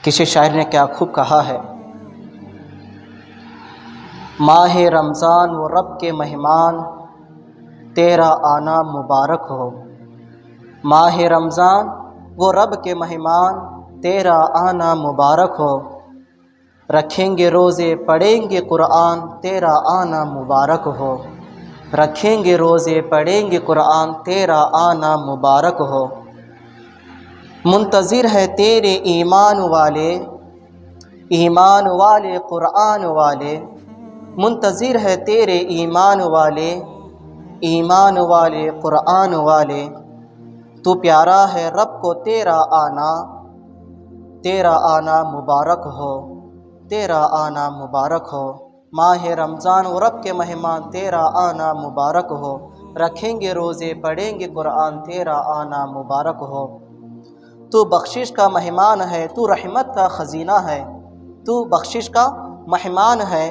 किसी शायर ने क्या खूब कहा है, माह रमज़ान वो रब के मेहमान, तेरा आना मुबारक हो। माह रमज़ान वो रब के मेहमान, तेरा आना मुबारक हो। रखेंगे रोज़े पढ़ेंगे कुरान, तेरा आना मुबारक हो। रखेंगे रोज़े पढ़ेंगे कुरान, तेरा आना मुबारक हो। मुंतज़िर है तेरे ईमान वाले कुरान वाले। मुंतज़िर है तेरे ईमान वाले कुरान वाले। तू प्यारा है रब को तेरा आना मुबारक हो। तेरा आना मुबारक हो। माह रमज़ान वो रब के मेहमान, तेरा आना मुबारक हो। रखेंगे रोज़े पढ़ेंगे कुरान, तेरा आना मुबारक हो। तू बख्शिश का मेहमान है, तू रहमत का ख़ज़ीना है। तू बख्शिश का मेहमान है,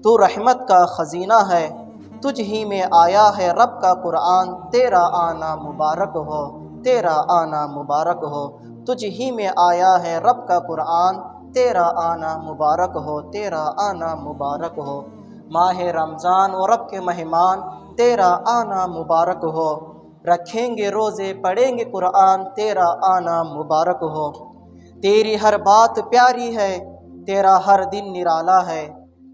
तू रहमत का ख़ज़ीना है। तुझ ही में आया है रब का कुरान, तेरा आना मुबारक हो। तेरा आना मुबारक हो। तुझ ही में आया है रब का कुरान, तेरा आना मुबारक हो। तेरा आना मुबारक हो। माह रमज़ान और रब के मेहमान, तेरा आना मुबारक हो। रखेंगे रोज़े पढ़ेंगे कुरान, तेरा आना मुबारक हो। तेरी हर बात प्यारी है, तेरा हर दिन निराला है।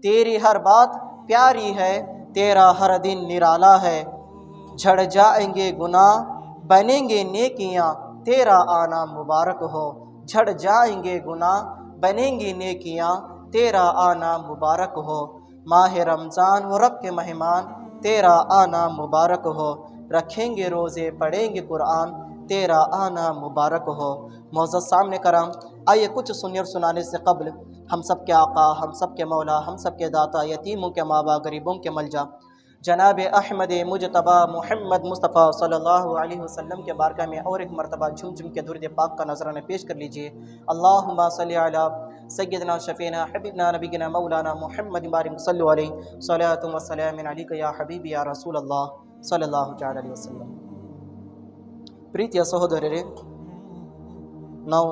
तेरी हर बात प्यारी है, तेरा हर दिन निराला है। झड़ जाएंगे गुनाह बनेंगे नेकियां, तेरा आना मुबारक हो। झड़ जाएंगे गुनाह बनेंगी नेकियां, तेरा आना मुबारक हो। माह रमज़ान वो रब के मेहमान, तेरा आना मुबारक हो। रखेंगे रोज़े पढ़ेंगे कुरान, तेरा आना मुबारक हो। मोअज़्ज़ज़ सामने कराम, आइए कुछ सुनने और सुनाने से कब्ल हम सब के आका, हम सब के मौला, हम सब के दाता, यतीमों के माँ बाप, गरीबों के मलजा, जनाब अहमद मुजतबा मोहम्मद मुस्तफ़ा सल्लल्लाहु अलैहि वसल्लम के बारगाह में और एक मरतबा झुम झुम के दुरूद पाक का नजराना पेश कर लीजिए। अल्लाहुम्मा सल्ली अला सय्यदना शफीना हबीबना नबीना मौलाना मोहम्मद बारिक सल्लु अलैहि सलातु व सलाम अलैका या हबीबी या रसूल अल्लाह सल्लल्लाहु अलैहि वसल्लम। ಪ್ರೀತಿಯ ಸಹೋದರರೇ, ನಾವು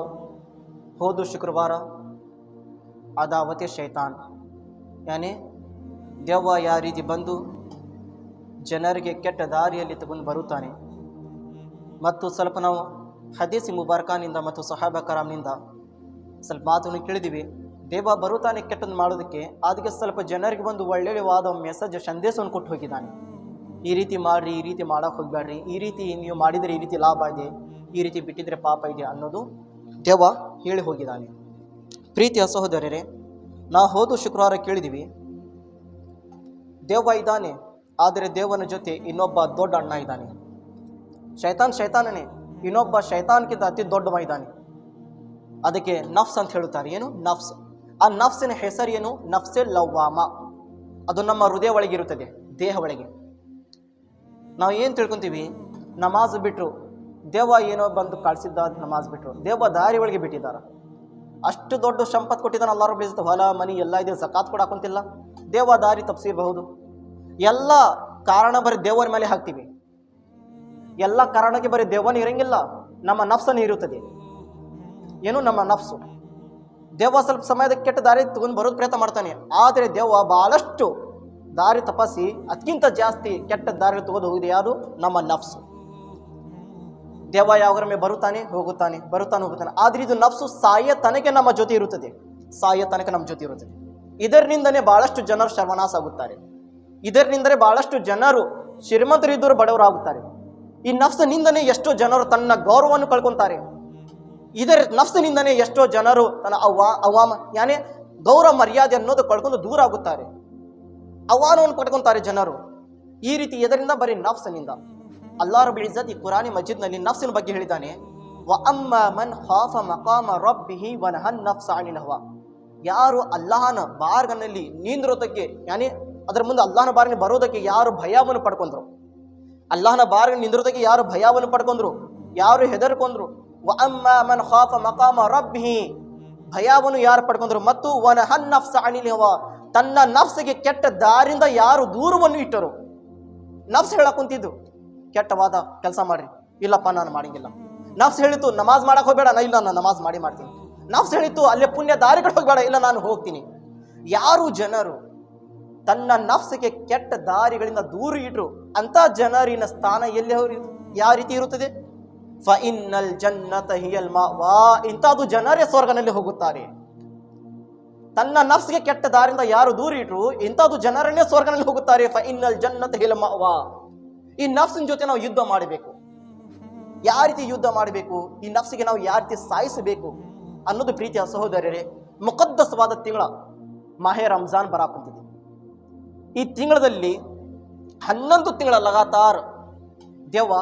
ಹೋದ ಶುಕ್ರವಾರ ಅದಾವತೆ ಶೈತಾನ್ ಯಾನಿ ದೆವ್ವ ಯಾವ ರೀತಿ ಬಂದು ಜನರಿಗೆ ಕೆಟ್ಟ ದಾರಿಯಲ್ಲಿ ತಗೊಂಡು ಬರುತ್ತಾನೆ ಮತ್ತು ಸ್ವಲ್ಪ ನಾವು ಹದೀಸ್ ಮುಬಾರಕಾನಿಂದ ಮತ್ತು ಸಹಾಬಾ ಕರಾಮ್ನಿಂದ ಸ್ವಲ್ಪ ಮಾತನ್ನು ಕೇಳಿದ್ದೀವಿ. ದೇವ ಬರುತ್ತಾನೆ ಕೆಟ್ಟದ್ದು ಮಾಡೋದಕ್ಕೆ, ಅದಕ್ಕೆ ಸ್ವಲ್ಪ ಜನರಿಗೆ ಬಂದು ಒಳ್ಳೆಯವಾದ ಮೆಸೇಜ್ ಸಂದೇಶವನ್ನು ಕೊಟ್ಟು ಹೋಗಿದ್ದಾನೆ. ಈ ರೀತಿ ಮಾಡಿರಿ, ಈ ರೀತಿ ಮಾಡೋಕ್ಕೆ ಹೋಗಬೇಡ್ರಿ, ಈ ರೀತಿ ನೀವು ಮಾಡಿದರೆ ಈ ರೀತಿ ಲಾಭ ಇದೆ, ಈ ರೀತಿ ಬಿಟ್ಟಿದ್ರೆ ಪಾಪ ಇದೆ ಅನ್ನೋದು ದೇವ ಹೇಳಿ ಹೋಗಿದ್ದಾನೆ. ಪ್ರೀತಿಯ ಸಹೋದರರೇ, ನಾವು ಹೋದ ಶುಕ್ರವಾರ ಕೇಳಿದ್ದೀವಿ, ದೇವ ಇದ್ದಾನೆ, ಆದರೆ ದೇವನ ಜೊತೆ ಇನ್ನೊಬ್ಬ ದೊಡ್ಡ ಅಣ್ಣ ಇದ್ದಾನೆ. ಶೈತಾನನೇ, ಇನ್ನೊಬ್ಬ ಶೈತಾನ್ಕಿಂತ ಅತಿ ದೊಡ್ಡವ ಇದ್ದಾನೆ. ಅದಕ್ಕೆ ನಫ್ಸ್ ಅಂತ ಹೇಳುತ್ತಾರೆ. ಏನು ನಫ್ಸ್? ಆ ನಫ್ಸಿನ ಹೆಸರು ಏನು? ನಫ್ಸೆ ಲವ್ವಾಮ. ಅದು ನಮ್ಮ ಹೃದಯ ಒಳಗಿರುತ್ತದೆ, ದೇಹ ಒಳಗೆ. ನಾವು ಏನು ತಿಳ್ಕೊತೀವಿ? ನಮಾಜ್ ಬಿಟ್ಟರು, ದೇವ ಏನೋ ಬಂದು ಕಳಿಸಿದ್ದ, ನಮಾಜ್ ಬಿಟ್ಟರು, ದೇವ ದಾರಿ ಒಳಗೆ ಬಿಟ್ಟಿದ್ದಾರೆ. ಅಷ್ಟು ದೊಡ್ಡ ಸಂಪತ್ತು ಕೊಟ್ಟಿದ್ದಾನೆ ಅಲ್ಲಾಹ್ ರಬ್ಬುಲ್ ಇಜ್ಜತ್, ಹೊಲ ಮನಿ ಎಲ್ಲ ಇದೆ, ಝಕಾತ್ ಕೊಡಾಕೊಂತಿಲ್ಲ, ದೇವ ದಾರಿ ತಪ್ಪಿಸಿರಬಹುದು. ಎಲ್ಲ ಕಾರಣ ಬರೀ ದೇವರ ಮೇಲೆ ಹಾಕ್ತೀವಿ. ಎಲ್ಲ ಕಾರಣಕ್ಕೆ ಬರೀ ದೇವನ ಇರಂಗಿಲ್ಲ, ನಮ್ಮ ನಫ್ಸನ್ನು ಇರುತ್ತದೆ. ಏನು? ನಮ್ಮ ನಫ್ಸು. ದೇವ ಸ್ವಲ್ಪ ಸಮಯದ ಕೆಟ್ಟ ದಾರಿ ತಗೊಂಡು ಬರೋದು ಪ್ರಯತ್ನ ಮಾಡ್ತಾನೆ, ಆದರೆ ದೇವ ಬಹಳಷ್ಟು ದಾರಿ ತಪ್ಪಿಸಿ ಅದಕ್ಕಿಂತ ಜಾಸ್ತಿ ಕೆಟ್ಟ ದಾರಿ ತಗೊಂಡು ಹೋಗಿದೆ ಯಾರು? ನಮ್ಮ ನಫ್ಸು. ದೇವ ಯಾವಾಗೊಮ್ಮೆ ಬರುತ್ತಾನೆ ಹೋಗುತ್ತಾನೆ, ಹೋಗುತ್ತಾನೆ. ಆದರೆ ಇದು ನಫ್ಸು ಸಾಯ ತನಕ ನಮ್ಮ ಜೊತೆ ಇರುತ್ತದೆ, ಇದರಿಂದನೇ ಬಹಳಷ್ಟು ಜನರು ಸರ್ವನಾಶ ಆಗುತ್ತಾರೆ. ಇದರಿಂದಲೇ ಬಹಳಷ್ಟು ಜನರು ಶ್ರೀಮಂತರಿದ್ದರೂ ಬಡವರಾಗುತ್ತಾರೆ. ಈ ನಫ್ಸಿನಿಂದನೇ ಎಷ್ಟೋ ಜನರು ತನ್ನ ಗೌರವವನ್ನು ಕಳ್ಕೊತಾರೆ. ಇದರ ನಫ್ಸಿನಿಂದನೇ ಎಷ್ಟೋ ಜನರು ತನ್ನ ಯಾನೇ ಗೌರವ ಮರ್ಯಾದೆ ಅನ್ನೋದು ಕಳ್ಕೊಂಡು ದೂರ ಆಗುತ್ತಾರೆ, ಅವಮಾನವನ್ನು ಪಡ್ಕೊತಾರೆ ಜನರು. ಈ ರೀತಿ ಇದರಿಂದ ಬರೀ ನಫ್ಸಿನಿಂದ. ಅಲ್ಲಾಹ್ ರಬ್ಬುಲ್ ಇಜ್ಜತ್ ಈ ಕುರಾನಿ ಮಜೀದ್ನಲ್ಲಿ ನಫ್ಸಿನ ಬಗ್ಗೆ ಹೇಳಿದ್ದಾನೆ, ವ ಅಮ್ಮಾ ಮನ್ ಖಾಫ ಮಕಾಮ ರಬ್ಬಿಹಿ ವ ನಹನ್ ನಫ್ಸ ಅನಿಲ್ ಹವಾ. ಯಾರು ಅಲ್ಲಾಹನ ಬಾರ್ಗನಲ್ಲಿ ನಿಂದ್ರೋದಕ್ಕೆ, ಯಾನಿ ಅದರ ಮುಂದೆ ಅಲ್ಲಾಹನ ಬಾರ್ಗ ಬರೋದಕ್ಕೆ ಯಾರು ಭಯವನ್ನು ಪಡ್ಕೊಂಡ್ರು, ಅಲ್ಲಾಹನ ಬಾರ್ಗ ನಿಂದ್ರೋದಕ್ಕೆ ಯಾರು ಭಯವನ್ನು ಪಡ್ಕೊಂಡ್ರು, ಯಾರು ಹೆದರ್ಕೊಂಡ್ರು, ವ ಅಮ್ಮಾ ಮನ್ ಖಾಫ ಮಕಾಮ ರಬ್ಬಿಹಿ, ಭಯವನ್ನು ಯಾರು ಪಡ್ಕೊಂಡ್ರು, ಮತ್ತು ವ ನಹನ್ ನಫ್ಸ ಅನಿಲ್ ಹವಾ, ತನ್ನ ನಫ್ಸಿಗೆ ಕೆಟ್ಟ ದಾರಿಂದ ಯಾರು ದೂರವನ್ನು ಇಟ್ಟರು. ನಫ್ಸ್ ಹೇಳಕ್ ಕುಂತಿದ್ದು ಕೆಟ್ಟವಾದ ಕೆಲಸ ಮಾಡ್ರಿ, ಇಲ್ಲಪ್ಪ ನಾನು ಮಾಡಂಗಿಲ್ಲ. ನಫ್ಸ್ ಹೇಳಿತು ನಮಾಜ್ ಮಾಡಕ್ ಹೋಗ್ಬೇಡ, ಇಲ್ಲ ನಾನು ನಮಾಜ್ ಮಾಡ್ತೀನಿ. ನಫ್ಸ್ ಹೇಳಿತ್ತು ಅಲ್ಲೇ ಪುಣ್ಯ ದಾರಿಗಳು ಹೋಗಬೇಡ, ಇಲ್ಲ ನಾನು ಹೋಗ್ತೀನಿ. ಯಾರು ಜನರು ತನ್ನ ನಫ್ಸಿಗೆ ಕೆಟ್ಟ ದಾರಿಗಳಿಂದ ದೂರ ಇಟ್ರು ಅಂತ ಜನರಿನ ಸ್ಥಾನ ಎಲ್ಲಿ ಯಾವ ರೀತಿ ಇರುತ್ತದೆ? ಫಇನ್ನಲ್ ಜನ್ನತ ಹಿಯಲ್ ಮಅವಾ, ಇಂಥದ್ದು ಜನರೇ ಸ್ವರ್ಗನಲ್ಲಿ ಹೋಗುತ್ತಾರೆ. ತನ್ನ ನಫ್ಸ್ಗೆ ಕೆಟ್ಟ ದಾರಿಯಿಂದ ಯಾರು ದೂರ ಇಟ್ರು ಇಂಥದ್ದು ಜನರನ್ನೇ ಸ್ವರ್ಗನಲ್ಲಿ ಹೋಗುತ್ತಾರೆ. ಫಇನ್ನಲ್ ಜನ್ನತ ಹಿಯಲ್ ಮಅವಾ. ಈ ನಫ್ಸಿನ ಜೊತೆ ನಾವು ಯುದ್ಧ ಮಾಡಬೇಕು. ಯಾವ ರೀತಿ ಯುದ್ಧ ಮಾಡಬೇಕು, ಈ ನಫ್ಸಿಗೆ ನಾವು ಯಾವ ರೀತಿ ಸಾಯಿಸಬೇಕು ಅನ್ನೋದು ಪ್ರೀತಿಯ ಸಹೋದರರೇ, ಮುಕದ್ದಸವಾದ ತಿಂಗಳ ಮಾಹೆ ರಂಜಾನ್ ಬರಾಕುಂತಿದೆ. ಈ ತಿಂಗಳಲ್ಲಿ 11 ತಿಂಗಳ ಲಗಾತಾರ್ ದೇವ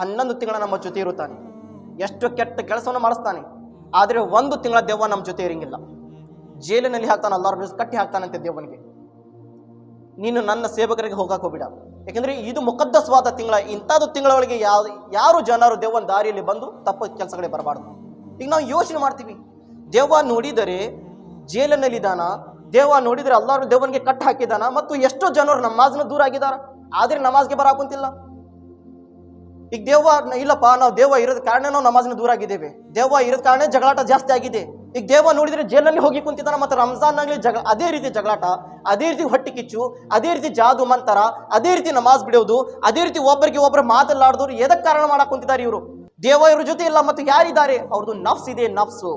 11 ತಿಂಗಳ ನಮ್ಮ ಜೊತೆ ಇರುತ್ತಾನೆ. ಎಷ್ಟು ಕೆಟ್ಟ ಕೆಲಸವನ್ನು ಮಾಡಿಸ್ತಾನೆ, ಆದರೆ 1 ತಿಂಗಳ ದೆವ್ವ ನಮ್ಮ ಜೊತೆ ಇರಂಗಿಲ್ಲ. ಜೈಲಿನಲ್ಲಿ ಹಾಕ್ತಾನೆ, ಎಲ್ಲರೂ ಕಟ್ಟಿ ಹಾಕ್ತಾನಂತೆ ದೇವನಿಗೆ. ನೀನು ನನ್ನ ಸೇವಕರಿಗೆ ಹೋಗಕ್ಕೆ ಹೋಗ್ಬಿಡ, ಯಾಕೆಂದ್ರೆ ಇದು ಮುಕದ್ದಸವಾದ ತಿಂಗಳ. ಇಂಥದ್ದು ತಿಂಗಳ ಒಳಗೆ ಯಾರು ಜನರು ದೇವನ ದಾರಿಯಲ್ಲಿ ಬಂದು ತಪ್ಪು ಕೆಲಸಗಳೇ ಬರಬಾರ್ದು. ಈಗ ನಾವು ಯೋಚನೆ ಮಾಡ್ತೀವಿ, ದೇವ ನೋಡಿದರೆ ಜೈಲಿನಲ್ಲಿದ್ದಾನ, ದೇವ ನೋಡಿದರೆ ಎಲ್ಲರೂ ದೇವನಿಗೆ ಕಟ್ಟು ಹಾಕಿದಾನ, ಮತ್ತು ಎಷ್ಟೋ ಜನರು ನಮಾಜ್ನ ದೂರ ಆಗಿದಾರ, ಆದ್ರೆ ನಮಾಜ್ಗೆ ಬರಾಕುಂತಿಲ್ಲ. ಈಗ ದೇವ ಇಲ್ಲಪ್ಪ, ನಾವು ದೇವ ಇರೋದ ಕಾರಣ ನಾವು ನಮಾಜ್ನ ದೂರ ಆಗಿದ್ದೇವೆ, ದೇವ ಇರೋದ ಕಾರಣ ಜಗಳಾಟ ಜಾಸ್ತಿ ಆಗಿದೆ. ಈಗ ದೇವ ನೋಡಿದ್ರೆ ಜೈಲಲ್ಲಿ ಹೋಗಿ ಕುಂತಿದ್ದಾನ, ಮತ್ತು ರಂಜಾನ್ನಲ್ಲಿ ಅದೇ ರೀತಿ ಜಗಳಾಟ, ಅದೇ ರೀತಿ ಹೊಟ್ಟಿ ಕಿಚ್ಚು, ಅದೇ ರೀತಿ ಜಾದು ಮಂತರ, ಅದೇ ರೀತಿ ನಮಾಜ್ ಬಿಡೋದು, ಅದೇ ರೀತಿ ಒಬ್ಬರಿಗೆ ಒಬ್ಬರು ಮಾತನಾಡಿದವರು ಎದಕ್ಕೆ ಕಾರಣ ಮಾಡಕ್ ಕುಂತಿದ್ದಾರೆ ಇವರು? ದೇವ ಇವ್ರ ಜೊತೆ ಇಲ್ಲ, ಮತ್ತು ಯಾರಿದ್ದಾರೆ? ಅವ್ರದ್ದು ನಫ್ಸ್ ಇದೆ. ನಫ್ಸು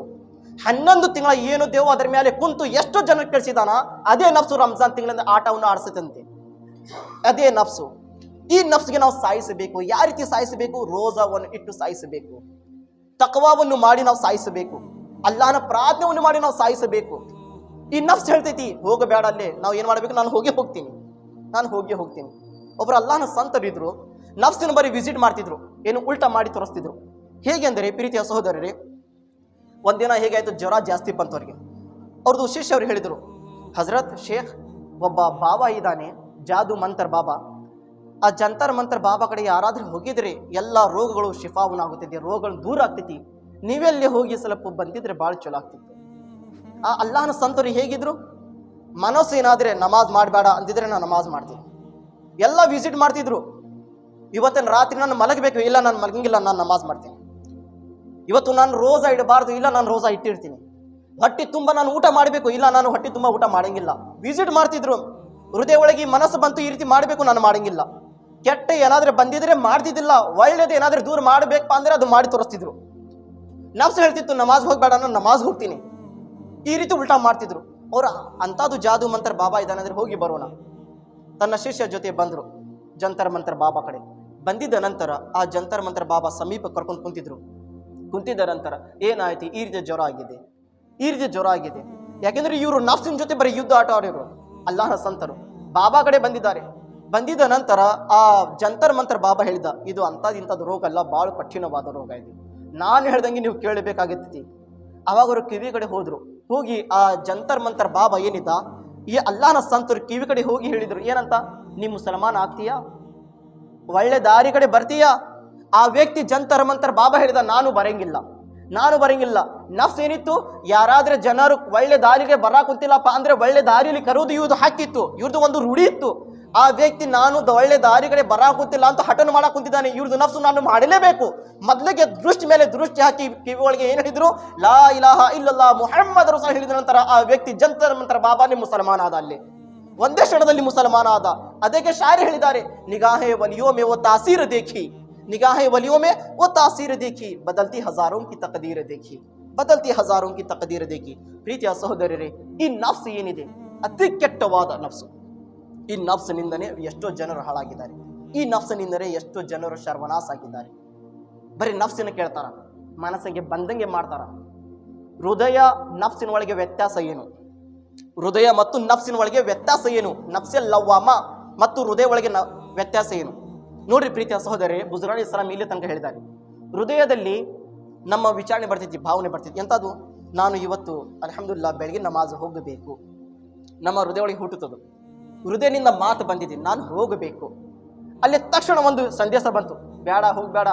11 ತಿಂಗಳ ಏನು ದೇವ ಅದರ ಮೇಲೆ ಕುಂತು ಎಷ್ಟೋ ಜನಕ್ಕೆ ಕಳಿಸಿದಾನ, ಅದೇ ನಫ್ಸು ರಂಜಾನ್ ತಿಂಗಳಿಂದ ಆಟವನ್ನು ಆಡಿಸುತ್ತಂತೆ. ಅದೇ ನಫ್ಸು. ಈ ನಫ್ಸ್ಗೆ ನಾವು ಸಾಯಿಸಬೇಕು. ಯಾವ ರೀತಿ ಸಾಯಿಸಬೇಕು? ರೋಜಾವನ್ನು ಇಟ್ಟು ಸಾಯಿಸಬೇಕು, ತಕ್ವಾವನ್ನು ಮಾಡಿ ನಾವು ಸಾಯಿಸಬೇಕು, ಅಲ್ಲಾಹನ ಪ್ರಾರ್ಥನೆಯನ್ನು ಮಾಡಿ ನಾವು ಸಾಯಿಸಬೇಕು. ಈ ನಫ್ಸ್ ಹೇಳ್ತೈತಿ ಹೋಗಬೇಡ, ಅಲ್ಲೇ ನಾವು ಏನ್ ಮಾಡಬೇಕು? ನಾನು ಹೋಗಿ ಹೋಗ್ತೀನಿ. ಒಬ್ರು ಅಲ್ಲಾಹನ ಸಂತರಿದ್ರು, ನಫ್ಸಿನ ಬರೀ ವಿಸಿಟ್ ಮಾಡ್ತಿದ್ರು, ಏನು ಉಲ್ಟಾ ಮಾಡಿ ತೋರಿಸ್ತಿದ್ರು. ಹೇಗೆ ಅಂದರೆ ಪ್ರೀತಿಯ ಸಹೋದರರೇ, ಒಂದಿನ ಹೇಗಾಯ್ತು, ಜ್ವರ ಜಾಸ್ತಿ ಬಂತು ಅವ್ರಿಗೆ. ಅವ್ರದ್ದು ಶಿಷ್ಯ ಅವ್ರು ಹೇಳಿದ್ರು, ಹಜರತ್ ಶೇಖ್, ಒಬ್ಬ ಬಾಬಾ ಇದ್ದಾನೆ, ಜಾದು ಮಂತರ್ ಬಾಬಾ. ಆ ಜಂತರ್ ಮಂತರ್ ಬಾಬಾ ಕಡೆ ಯಾರಾದ್ರೂ ಹೋಗಿದ್ರೆ ಎಲ್ಲ ರೋಗಗಳು ಶಿಫಾವನಾಗುತ್ತಿದೆ, ರೋಗಗಳು ದೂರ ಆಗ್ತೈತಿ. ನೀವೆಲ್ಲಿ ಹೋಗಿ ಸ್ವಲ್ಪ ಬಂದಿದ್ರೆ ಭಾಳ ಚಲೋ ಆಗ್ತಿತ್ತು. ಆ ಅಲ್ಲಾಹನ ಸಂತರು ಹೇಗಿದ್ರು? ಮನಸ್ಸು ಏನಾದ್ರೆ ನಮಾಜ್ ಮಾಡಬೇಡ ಅಂದಿದ್ರೆ ನಾನು ನಮಾಜ್ ಮಾಡ್ತೀನಿ. ಎಲ್ಲ ವಿಸಿಟ್ ಮಾಡ್ತಿದ್ರು. ಇವತ್ತಿನ ರಾತ್ರಿ ನಾನು ಮಲಗಬೇಕು, ಇಲ್ಲ ನಾನು ಮಲಗಂಗಿಲ್ಲ, ನಾನು ನಮಾಜ್ ಮಾಡ್ತೀನಿ. ಇವತ್ತು ನಾನು ರೋಜಾ ಇಡಬಾರ್ದು, ಇಲ್ಲ ನಾನು ರೋಜಾ ಇಟ್ಟಿರ್ತೀನಿ. ಹೊಟ್ಟೆ ತುಂಬ ನಾನು ಊಟ ಮಾಡಬೇಕು, ಇಲ್ಲ ನಾನು ಹೊಟ್ಟೆ ತುಂಬ ಊಟ ಮಾಡಂಗಿಲ್ಲ. ವಿಸಿಟ್ ಮಾಡ್ತಿದ್ರು. ಹೃದಯ ಒಳಗೆ ಮನಸ್ಸು ಬಂತು ಈ ರೀತಿ ಮಾಡಬೇಕು, ನಾನು ಮಾಡಂಗಿಲ್ಲ. ಕೆಟ್ಟ ಏನಾದ್ರೆ ಬಂದಿದ್ರೆ ಮಾಡ್ತಿದ್ದಿಲ್ಲ, ಒಳ್ಳೇದು ಏನಾದ್ರೆ ದೂರ ಮಾಡಬೇಕಪ್ಪ ಅಂದ್ರೆ ಅದು ಮಾಡಿ ತೋರಿಸ್ತಿದ್ರು. ನಫ್ಸ್ ಹೇಳ್ತಿತ್ತು ನಮಾಜ್ ಹೋಗ್ಬೇಡ, ನಾನು ನಮಾಜ್ ಹೋಗ್ತೀನಿ. ಈ ರೀತಿ ಉಲ್ಟಾ ಮಾಡ್ತಿದ್ರು ಅವ್ರ. ಅಂಥದ್ದು ಜಾದು ಮಂತರ್ ಬಾಬಾ ಇದ್ದಾನೆ ಅಂದ್ರೆ ಹೋಗಿ ಬರೋಣ. ತನ್ನ ಶಿಷ್ಯ ಜೊತೆ ಬಂದರು ಜಂತರ್ ಮಂತರ್ ಬಾಬಾ ಕಡೆ. ಬಂದಿದ್ದ ನಂತರ ಆ ಜಂತರ್ ಮಂತರ್ ಬಾಬಾ ಸಮೀಪ ಕರ್ಕೊಂಡು ಕುಂತಿದ್ದ ನಂತರ ಏನಾಯ್ತು? ಈ ರೀತಿ ಜ್ವರ ಆಗಿದೆ. ಯಾಕೆಂದ್ರೆ ಇವರು ನಫ್ಸಿನ ಜೊತೆ ಬರೀ ಯುದ್ಧ ಆಟ ಆಡಿದ್ರು. ಅಲ್ಲಾಹನ ಸಂತರು ಬಾಬಾ ಕಡೆ ಬಂದಿದ್ದ ನಂತರ ಆ ಜಂತರ್ ಮಂತರ್ ಬಾಬಾ ಹೇಳಿದ, ಇದು ಇಂಥದ್ದು ರೋಗ ಅಲ್ಲ, ಬಹಳ ಕಠಿಣವಾದ ರೋಗ ಇದು, ನಾನು ಹೇಳ್ದಂಗೆ ನೀವು ಕೇಳಬೇಕಾಗಿತ್ತು. ಅವಾಗ ಅವರು ಕಿವಿ ಕಡೆ ಹೋಗಿ ಆ ಜಂತರ್ ಮಂತರ್ ಬಾಬಾ ಏನಿದ್ದ, ಈ ಅಲ್ಲಾಹನ ಸಂತರು ಕಿವಿ ಕಡೆ ಹೋಗಿ ಹೇಳಿದ್ರು, ಏನಂತ? ನೀ ಮುಸಲ್ಮಾನ್ ಆಗ್ತೀಯಾ? ಒಳ್ಳೆ ದಾರಿ ಕಡೆ ಬರ್ತೀಯಾ? ಆ ವ್ಯಕ್ತಿ ಜಂತರ್ ಮಂತರ್ ಬಾಬಾ ಹೇಳಿದ, ನಾನು ಬರಂಗಿಲ್ಲ. ನಫ್ಸ್ ಏನಿತ್ತು? ಯಾರಾದ್ರೆ ಜನರು ಒಳ್ಳೆ ದಾರಿಗೆ ಬರಾಕುಂತಿಲ್ಲಪ್ಪ ಅಂದ್ರೆ ಒಳ್ಳೆ ದಾರಿಯಲ್ಲಿ ಕರುವುದು ಇವ್ರದ್ದು ಹಾಕಿತ್ತು, ಇವ್ರದ್ದು ಒಂದು ರೂಢಿ ಇತ್ತು. ಆ ವ್ಯಕ್ತಿ ನಾನು ಒಳ್ಳೆ ದಾರಿ ಕಡೆ ಬರಾಕುಂತಿಲ್ಲ ಅಂತ ಹಠನ ಮಾಡಕ್ ಕುಂತಿದ್ದಾನೆ. ಇವ್ರದ್ದು ನಫ್ಸು ನಾನು ಮಾಡಲೇಬೇಕು. ಮೊದಲಿಗೆ ದೃಷ್ಟಿ ಮೇಲೆ ದೃಷ್ಟಿ ಹಾಕಿ ಕಿವಿ ಒಳಗೆ ಏನು ಹೇಳಿದ್ರು? ಲಾ ಇಲಾಹ ಇಲ್ಲಲ್ಲಾ ಮುಹಮ್ಮದ್ ರಸೂಲ್ ಹೇಳಿದ ನಂತರ ಆ ವ್ಯಕ್ತಿ ಜಂತರ್ ಮಂತರ್ ಬಾಬಾನೇ ಮುಸಲ್ಮಾನ ಆದ. ಅಲ್ಲಿ ಒಂದೇ ಕ್ಷಣದಲ್ಲಿ ಮುಸಲ್ಮಾನ ಆದ. ಅದಕ್ಕೆ ಶಾಯರ್ ಹೇಳಿದ್ದಾರೆ, ನಿಗಾಹೆ ವಲಿಯೋ ಮೇ ವೋ ತಾಸೀರ್ ದೇಖಿ, ನಿಗಾಹೆ ವಲಿಯೋ ಮೇ ವೋ ತಾಸೀರ್ ದೇಖಿ, ಬದಲ್ತಿ ಹಜಾರೋಂ ಕಿ ತಕದೀರ್ ದೇಖಿ. ಪ್ರೀತಿಯ ಸಹೋದರರೇ, ಈ ನಫ್ಸ್ ಏನಿದೆ ಅತಿ ಕೆಟ್ಟವಾದ ನಫ್ಸು. ಈ ನಫ್ಸ್ನಿಂದನೇ ಎಷ್ಟೋ ಜನರು ಹಾಳಾಗಿದ್ದಾರೆ. ಈ ನಫ್ಸ್ನಿಂದನೇ ಎಷ್ಟೋ ಜನರು ಸರ್ವನಾಶ ಆಗಿದ್ದಾರೆ. ಬರೀ ನಫ್ಸಿನ ಕೇಳ್ತಾರ, ಮನಸ್ಸಿಗೆ ಬಂದಂಗೆ ಮಾಡ್ತಾರ. ಹೃದಯ ನಫ್ಸಿನ ಒಳಗೆ ವ್ಯತ್ಯಾಸ ಏನು? ಹೃದಯ ಮತ್ತು ನಫ್ಸಿನ ಒಳಗೆ ವ್ಯತ್ಯಾಸ ಏನು? ನಫ್ಸೆ ಲವ್ವಾಮ ಮತ್ತು ಹೃದಯ ಒಳಗೆ ವ್ಯತ್ಯಾಸ ಏನು? ನೋಡ್ರಿ ಪ್ರೀತಿಯ ಸಹೋದರರೇ, ಬುಜುರ್ಗಾನ್ ಇಸ್ಲಾಂ ಇಲ್ಲಿ ತನಕ ಹೇಳಿದ್ದಾರೆ, ಹೃದಯದಲ್ಲಿ ನಮ್ಮ ವಿಚಾರಣೆ ಬರ್ತೈತಿ, ಭಾವನೆ ಬರ್ತೈತಿ. ಎಂಥದ್ದು? ನಾನು ಇವತ್ತು ಅಲ್ಹಮ್ದುಲಿಲ್ಲಾ ಬೆಳಗ್ಗೆ ನಮಾಜ್ ಹೋಗಬೇಕು. ನಮ್ಮ ಹೃದಯ ಒಳಗೆ ಹುಟ್ಟುತ್ತದೆ. ಹೃದಯನಿಂದ ಮಾತು ಬಂದಿದೆ, ನಾನು ಹೋಗಬೇಕು. ಅಲ್ಲಿ ತಕ್ಷಣ ಒಂದು ಸಂದೇಶ ಬಂತು, ಹೋಗಬೇಡ,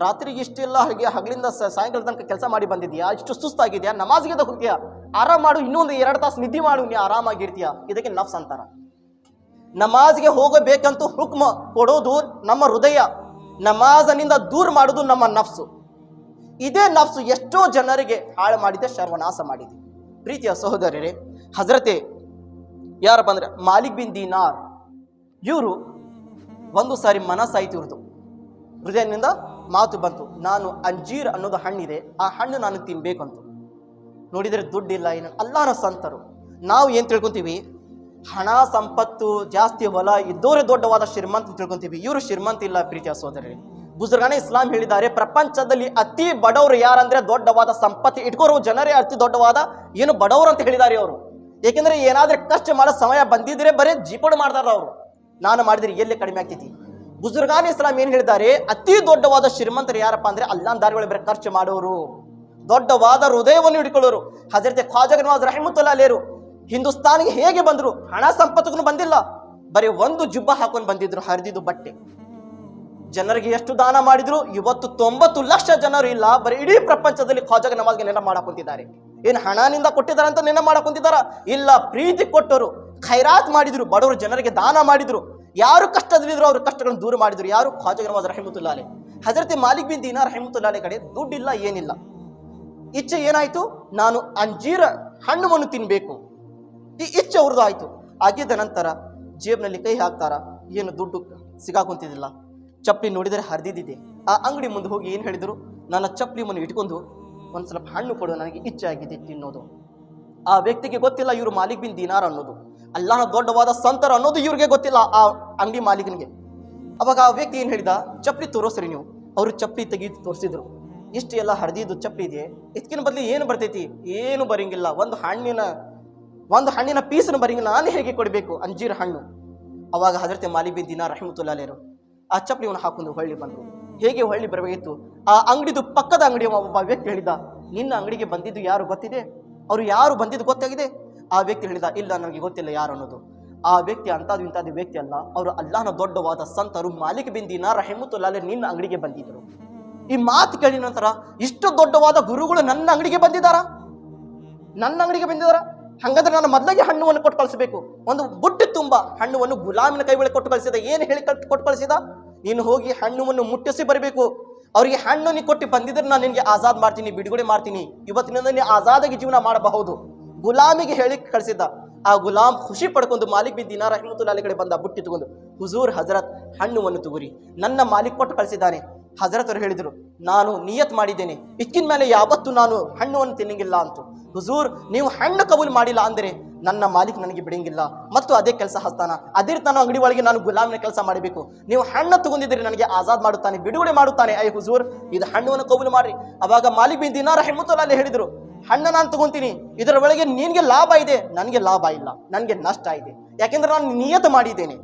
ರಾತ್ರಿಗೆ ಇಷ್ಟೆಲ್ಲ ಹಗಲಿಂದ ಸಾಯಂಕಾಲ ತನಕ ಕೆಲಸ ಮಾಡಿ ಬಂದಿದ್ಯಾ, ಇಷ್ಟು ಸುಸ್ತಾಗಿದೆಯಾ, ನಮಾಜ್ಗೆ ಹೋಗ್ತೀಯಾ, ಆರಾಮ್ ಮಾಡು, ಇನ್ನೊಂದು 2 ತಾಸು ನಿದ್ದೆ ಮಾಡು, ನೀ ಆರಾಮಾಗಿರ್ತೀಯ. ಇದಕ್ಕೆ ನಫ್ಸ್ ಅಂತಾರ. ನಮಾಜ್ಗೆ ಹೋಗಬೇಕಂತೂ ಹುಕ್ಮ ಕೊಡೋದು ನಮ್ಮ ಹೃದಯ, ನಮಾಜನಿಂದ ದೂರ ಮಾಡೋದು ನಮ್ಮ ನಫ್ಸು. ಇದೇ ನಫ್ಸು ಎಷ್ಟೋ ಜನರಿಗೆ ಹಾಳು ಮಾಡಿದೆ, ಸರ್ವನಾಶ ಮಾಡಿದೆ. ಪ್ರೀತಿಯ ಸಹೋದರರೇ, ಹಜರತೆ ಯಾರಪ್ಪ ಅಂದ್ರೆ ಮಾಲಿಕ್ ಬಿನ್ ದೀನಾರ್, ಇವರು ಒಂದು ಸಾರಿ ಮನಸ್ಸಾಯ್ತು, ಇವ್ರದ್ದು ಹೃದಯದಿಂದ ಮಾತು ಬಂತು, ನಾನು ಅಂಜೀರ್ ಅನ್ನೋದು ಹಣ್ಣಿದೆ, ಆ ಹಣ್ಣು ನಾನು ತಿನ್ಬೇಕಂತ. ನೋಡಿದರೆ ದುಡ್ಡಿಲ್ಲ, ಏನು ಅಲ್ಲಾನ ಸಂತರು. ನಾವು ಏನು ತಿಳ್ಕೊಂತೀವಿ, ಹಣ ಸಂಪತ್ತು ಜಾಸ್ತಿ ಹೊಲ ಇದ್ದೋರೇ ದೊಡ್ಡವಾದ ಶ್ರೀಮಂತ ತಿಳ್ಕೊಂತೀವಿ. ಇವರು ಶ್ರೀಮಂತ ಇಲ್ಲ. ಪ್ರೀತಿಯ ಸಹೋದರರೇ, ಬುಜುರ್ಗಾನೆ ಇಸ್ಲಾಂ ಹೇಳಿದ್ದಾರೆ, ಪ್ರಪಂಚದಲ್ಲಿ ಅತಿ ಬಡವರು ಯಾರಂದ್ರೆ ದೊಡ್ಡವಾದ ಸಂಪತ್ತಿ ಇಟ್ಕೋರು ಜನರೇ ಅತಿ ದೊಡ್ಡವಾದ ಏನು ಬಡವರು ಅಂತ ಹೇಳಿದ್ದಾರೆ ಅವರು. ಏಕೆಂದ್ರೆ ಏನಾದ್ರೆ ಕಷ್ಟ ಮಾಡೋ ಸಮಯ ಬಂದಿದ್ರೆ ಬರೀ ಜೀಪೋಡು ಮಾಡ್ತಾರ ಅವರು. ನಾನು ಮಾಡಿದ್ರೆ ಎಲ್ಲಿ ಕಡಿಮೆ ಆಗ್ತೈತಿ. ಬುಜುರ್ಗಾನೆ ಇಸ್ಲಾಂ ಏನ್ ಹೇಳಿದ್ದಾರೆ, ಅತಿ ದೊಡ್ಡವಾದ ಶ್ರೀಮಂತರು ಯಾರಪ್ಪ ಅಂದ್ರೆ ಅಲ್ಲಾಹ್ ದಾರಿಗಳು ಬರೀ ಖರ್ಚು ಮಾಡೋರು, ದೊಡ್ಡವಾದ ಹೃದಯವನ್ನು ಹಿಡ್ಕೊಳ್ಳೋರು. ಹಜರತ್ ಖ್ವಾಜಾ ನವಾಜ್ ರಹಿಮತುಲ್ಲಾಹ್ ಅಲೈಹಿ ಹಿಂದೂಸ್ತಾನಿಗೆ ಹೇಗೆ ಬಂದ್ರು, ಹಣ ಸಂಪತ್ತೂ ಬಂದಿಲ್ಲ, ಬರೀ ಒಂದು ಜುಬ್ಬ ಹಾಕೊಂಡು ಬಂದಿದ್ರು, ಹರಿದಿದ್ದು ಬಟ್ಟೆ. ಜನರಿಗೆ ಎಷ್ಟು ದಾನ ಮಾಡಿದ್ರು, ಇವತ್ತು 90 ಲಕ್ಷ ಜನರು ಇಲ್ಲ, ಬರೀ ಇಡೀ ಪ್ರಪಂಚದಲ್ಲಿ ಖ್ವಾಜಾ ನವಾಜ್ಗೆ ನೆನ ಮಾಡಕ್ ಕುಂತಿದ್ದಾರೆ. ಏನು ಹಣನಿಂದ ಕೊಟ್ಟಿದ್ದಾರೆ ಅಂತ ನೆನ ಮಾಡಕ್ ಕುಂತಿದ್ದಾರ? ಇಲ್ಲ, ಪ್ರೀತಿ ಕೊಟ್ಟರು, ಖೈರಾತ್ ಮಾಡಿದ್ರು, ಬಡವರು ಜನರಿಗೆ ದಾನ ಮಾಡಿದ್ರು, ಯಾರು ಕಷ್ಟದಲ್ಲಿದ್ರು ಅವ್ರ ಕಷ್ಟಗಳನ್ನು ದೂರ ಮಾಡಿದ್ರು. ಯಾರು? ಖ್ವಾಜಾ ನವಾಜ್ ರಹಿಮತುಲ್ಲಾಹ್ ಅಲೈಹಿ. ಹಜರತ್ ಮಾಲಿಕ್ ಬಿನ್ ದೀನಾರ್ ರಹಿಮತುಲ್ಲಾಹ್ ಅಲೈಹಿ ಕಡೆ ದುಡ್ಡಿಲ್ಲ, ಏನಿಲ್ಲ. ಇಚ್ಛೆ ಏನಾಯ್ತು, ನಾನು ಅಂಜೀರ ಹಣ್ಣುವನ್ನು ತಿನ್ಬೇಕು, ಈ ಇಚ್ಛೆ ಅವ್ರದ್ದು ಆಯ್ತು. ಆಗಿದ್ದ ನಂತರ ಜೇಬ್ನಲ್ಲಿ ಕೈ ಹಾಕ್ತಾರ, ಏನು ದುಡ್ಡು ಸಿಗಾಕೊಂತಿದ್ದಿಲ್ಲ. ಚಪ್ಪಲಿ ನೋಡಿದರೆ ಹರಿದಿದ್ದಿದೆ. ಆ ಅಂಗಡಿ ಮುಂದೆ ಹೋಗಿ ಏನು ಹೇಳಿದ್ರು, ನನ್ನ ಚಪ್ಪಲಿ ಮನೆ ಇಟ್ಕೊಂಡು ಒಂದು ಸ್ವಲ್ಪ ಹಣ್ಣು ಕೊಡು, ನನಗೆ ಇಚ್ಛೆ ಆಗಿದೆ ತಿನ್ನೋದು. ಆ ವ್ಯಕ್ತಿಗೆ ಗೊತ್ತಿಲ್ಲ ಇವರು ಮಾಲಿಕ್ ಬಿನ್ ದೀನಾರ್ ಅನ್ನೋದು, ಅಲ್ಲಾಹನ ದೊಡ್ಡವಾದ ಸಂತರ ಅನ್ನೋದು ಇವ್ರಿಗೆ ಗೊತ್ತಿಲ್ಲ, ಆ ಅಂಗಡಿ ಮಾಲೀಕನಿಗೆ. ಅವಾಗ ಆ ವ್ಯಕ್ತಿ ಏನು ಹೇಳಿದ, ಚಪ್ಪಲಿ ತೋರಿಸ್ರಿ ನೀವು. ಅವರು ಚಪ್ಪಲಿ ತೆಗೆದು ತೋರಿಸಿದ್ರು. ಇಷ್ಟು ಎಲ್ಲ ಹರಿದಿದ್ದು ಚಪ್ಪಲಿ ಇದೆ, ಇದಕ್ಕಿನ ಬದಲಿ ಏನು ಬರ್ತೈತಿ? ಏನು ಬರಂಗಿಲ್ಲ, ಒಂದು ಹಣ್ಣಿನ ಪೀಸನ್ನು ಬರಂಗಿಲ್ಲ, ನಾನು ಹೇಗೆ ಕೊಡಬೇಕು ಅಂಜೀರ್ ಹಣ್ಣು? ಅವಾಗ ಹಜರತ್ ಮಾಲಿಕ್ ಬಿನ್ ದೀನಾರ್ ರಹಿಮತುಲ್ಲಾಹ್ ಅಲೈಹಿ ಆ ಚಪ್ಪಲಿಯನ್ನು ಹಾಕೊಂಡು ಹೊಳ್ಳಿ ಬಂದರು. ಹೇಗೆ ಹೊಳ್ಳಿ ಬರಬೇಕಿತ್ತು, ಆ ಅಂಗಡಿದು ಪಕ್ಕದ ಅಂಗಡಿಯ ಒಬ್ಬ ವ್ಯಕ್ತಿ ಹೇಳಿದ, ನಿನ್ನ ಅಂಗಡಿಗೆ ಬಂದಿದ್ದು ಯಾರು ಗೊತ್ತಿದೆ? ಅವರು ಯಾರು ಬಂದಿದ್ದು ಗೊತ್ತಾಗಿದೆ? ಆ ವ್ಯಕ್ತಿ ಹೇಳಿದ, ಇಲ್ಲ ನನಗೆ ಗೊತ್ತಿಲ್ಲ ಯಾರು ಅನ್ನೋದು. ಆ ವ್ಯಕ್ತಿ ಅಂಥದ್ದು ಇಂಥದ್ದು ವ್ಯಕ್ತಿ ಅಲ್ಲ, ಅವರು ಅಲ್ಲಾಹನ ದೊಡ್ಡವಾದ ಸಂತರು ಮಾಲಿಕ್ ಬಿನ್ ದೀನಾರ್ ರಹಿಮತುಲ್ಲಾಹ್ ಅಲೈಹಿ ನಿನ್ನ ಅಂಗಡಿಗೆ ಬಂದಿದ್ದರು. ಈ ಮಾತು ಕೇಳಿದ ನಂತರ ಇಷ್ಟು ದೊಡ್ಡವಾದ ಗುರುಗಳು ನನ್ನ ಅಂಗಡಿಗೆ ಬಂದಿದ್ದಾರ? ಹಂಗಂದ್ರೆ ನಾನು ಮೊದಲಾಗಿ ಹಣ್ಣುವನ್ನು ಕೊಟ್ಟು ಕಳಿಸಬೇಕು. ಒಂದು ಬುಟ್ಟಿ ತುಂಬ ಹಣ್ಣುವನ್ನು ಗುಲಾಮಿನ ಕೈ ಬಳಿ ಕೊಟ್ಟು ಕಳಿಸಿದ. ಏನು ಹೇಳಿ ಕೊಟ್ಟು ಕಳಿಸಿದ? ನೀನು ಹೋಗಿ ಹಣ್ಣುವನ್ನು ಮುಟ್ಟಿಸಿ ಬರಬೇಕು. ಅವರಿಗೆ ಹಣ್ಣು ನೀ ಕೊಟ್ಟು ಬಂದಿದ್ರೆ ನಾನು ನಿನಗೆ ಆಜಾದ್ ಮಾಡ್ತೀನಿ, ಬಿಡುಗಡೆ ಮಾಡ್ತೀನಿ, ಇವತ್ತಿನಿಂದ ನೀನು ಆಜಾದಾಗಿ ಜೀವನ ಮಾಡಬಹುದು. ಗುಲಾಮಿಗೆ ಹೇಳಿ ಕಳಿಸಿದ್ದ. ಆ ಗುಲಾಮ್ ಖುಷಿ ಪಡ್ಕೊಂಡು ಮಾಲಿಕ್ ಬಿನ್ ದೀನಾರ್ ರಹಿಮತುಲ್ಲಾಹ್ ಅಲೈಹಿ ಕಡೆ ಬಂದ, ಬುಟ್ಟಿ ತಗೊಂಡು, ಹುಜೂರ್ ಹಜರತ್ ಹಣ್ಣುವನ್ನು ತಗೋರಿ, ನನ್ನ ಮಾಲಿಕ್ ಕೊಟ್ಟು ಕಳಿಸಿದ್ದಾನೆ. ಹಜರತ್ ಅವರು ಹೇಳಿದರು, ನಾನು ನಿಯತ್ ಮಾಡಿದ್ದೇನೆ, ಇಕ್ಕಿನ ಮೇಲೆ ಯಾವತ್ತೂ ನಾನು ಹಣ್ಣುವನ್ನು ತಿನ್ನಂಗಿಲ್ಲ ಅಂತ. ಹುಜೂರ್ ನೀವು ಹಣ್ಣು ಕಬೂಲ್ ಮಾಡಿಲ್ಲ ಅಂದರೆ ನನ್ನ ಮಾಲಿಕ್ ನನಗೆ ಬಿಡಂಗಿಲ್ಲ, ಮತ್ತು ಅದೇ ಕೆಲಸ ಹಸ್ತಾನ, ಅದೇ ನಾನು ಅಂಗಡಿ ಒಳಗೆ ನಾನು ಗುಲಾಮಿನ ಕೆಲಸ ಮಾಡಬೇಕು. ನೀವು ಹಣ್ಣು ತಗೊಂಡಿದ್ರೆ ನನಗೆ ಆಜಾದ್ ಮಾಡುತ್ತಾನೆ, ಬಿಡುಗಡೆ ಮಾಡುತ್ತಾನೆ. ಐ ಹುಜೂರ್ ಇದು ಹಣ್ಣುವನ್ನು ಕಬೂಲ್ ಮಾಡ್ರಿ. ಅವಾಗ ಮಾಲಿಕ್ ಬಿನ್ ದೀನಾರ್ ರಹಿಮತುಲ್ಲಾಹ್ ಅಲೈಹಿ ಹೇಳಿದರು, ಹಣ್ಣು ನಾನು ತಗೊಂತೀನಿ, ಇದರ ಒಳಗೆ ನಿನಗೆ ಲಾಭ ಇದೆ, ನನಗೆ ಲಾಭ ಇಲ್ಲ, ನನಗೆ ನಷ್ಟ ಇದೆ. ಯಾಕೆಂದ್ರೆ ನಾನು ನಿಯತ್ ಮಾಡಿದ್ದೇನೆ,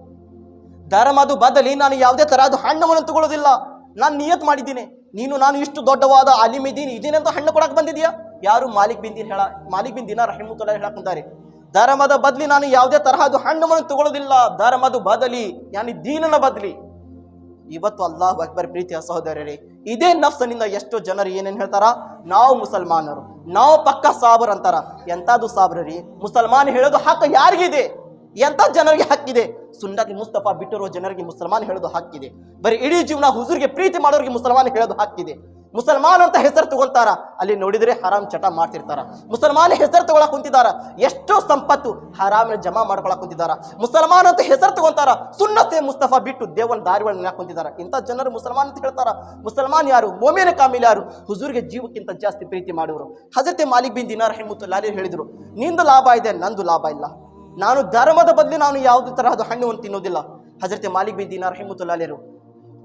ಧರ್ಮದು ಬದಲಿ ನಾನು ಯಾವುದೇ ತರಹದ ಹಣ್ಣುವನ್ನು ತಗೊಳ್ಳೋದಿಲ್ಲ. ನಾನು ನಿಯತ್ ಮಾಡಿದ್ದೀನಿ. ನಾನು ಇಷ್ಟು ದೊಡ್ಡವಾದ ಆಲಿಮ್ ಇದ್ದೀನಿ, ಇದೇನಂತ ಹಣ್ಣು ಕೊಡಕ್ಕೆ ಬಂದಿದ್ಯಾ? ಯಾರು? ಮಾಲಿಕ್ ಬಿನ್ ದೀನಾರ್ ರಹಿಮತುಲ್ಲಾಹ್ ಹೇಳಕ್ಕಂತಾರೆ, ಧರ್ಮದ ಬದಲಿ ನಾನು ಯಾವುದೇ ತರಹದ ಹಣ್ಣುವನ್ನು ತಗೊಳ್ಳೋದಿಲ್ಲ, ಧರ್ಮದ ಬದಲಿ ಯಾನಿ ದೀನನ ಬದಲಿ. ಇವತ್ತು ಅಲ್ಲಾಹು ಅಕ್ಬರ್. ಪ್ರೀತಿಯ ಸಹೋದರರೇ, ಇದೇ ನಫ್ಸನಿಂದ ಎಷ್ಟೋ ಜನರು ಏನೇನು ಹೇಳ್ತಾರ, ನಾವು ಮುಸಲ್ಮಾನರು, ನಾವು ಪಕ್ಕ ಸಾಬರ್ ಅಂತಾರ. ಎಂಥದ್ದು ಸಾಬ್ರಿ? ಮುಸಲ್ಮಾನ್ ಹೇಳೋದು ಹಕ್ಕು ಯಾರಿಗಿದೆ? ಎಂಥ ಜನರಿಗೆ ಹಕ್ಕಿದೆ? ಸುನ್ನತ್ ಮುಸ್ತಫಾ ಬಿಟ್ಟಿರೋ ಜನರಿಗೆ ಮುಸಲ್ಮಾನ್ ಹೇಳೋದು ಹಕ್ಕಿದೆ. ಬರೀ ಇಡೀ ಜೀವನ ಹುಜೂರ್ಗೆ ಪ್ರೀತಿ ಮಾಡೋರಿಗೆ ಮುಸಲ್ಮಾನ್ ಹೇಳೋದು ಹಕ್ಕಿದೆ. ಮುಸಲ್ಮಾನ್ ಅಂತ ಹೆಸರು ತಗೊಳ್ತಾರ, ಅಲ್ಲಿ ನೋಡಿದ್ರೆ ಹರಾಮ್ ಚಟ ಮಾಡ್ತಿರ್ತಾರ. ಮುಸಲ್ಮಾನ್ ಹೆಸರು ತಗೊಳಕ್ ಕುಂತಿದಾರ, ಎಷ್ಟೋ ಸಂಪತ್ತು ಹರಾಮಿನ ಜಮಾ ಮಾಡ್ಕೊಳಕ್ ಕುಂತಿದಾರ. ಮುಸಲ್ಮಾನ್ ಅಂತ ಹೆಸರು ತಗೊಂತಾರ, ಸುನ್ನತೆ ಮುಸ್ತಫಾ ಬಿಟ್ಟು ದೇವನ ದಾರಿಗಳನ್ನ ಕುಂತಿದಾರ. ಇಂಥ ಜನರು ಮುಸಲ್ಮಾನ್ ಅಂತ ಹೇಳ್ತಾರ. ಮುಸಲ್ಮಾನ್ ಯಾರು? ಮೋಮಿನ ಕಾಮಿಲ್ ಯಾರು? ಹುಜೂರ್ಗೆ ಜೀವಕ್ಕಿಂತ ಜಾಸ್ತಿ ಪ್ರೀತಿ ಮಾಡೋರು. ಹಜರತ್ ಮಾಲಿಕ್ ಬಿನ್ ದೀನಾರ್ ರಹಿಮತುಲ್ಲಾಹ್ ಅಲೈಹಿ ಹೇಳಿದ್ರು, ನಿಂದು ಲಾಭ ಇದೆ, ನಂದು ಲಾಭ ಇಲ್ಲ, ನಾನು ಧರ್ಮದ ಬದಲಿ ನಾನು ಯಾವುದೇ ತರಹದ ಹಣ್ಣುವನ್ನು ತಿನ್ನೋದಿಲ್ಲ. ಹಜರತ್ ಮಾಲಿಕ್ ಬಿನ್ ದೀನಾರ್ ರಹಿಮತುಲ್ಲಾಹ್ ಅಲೈಹಿ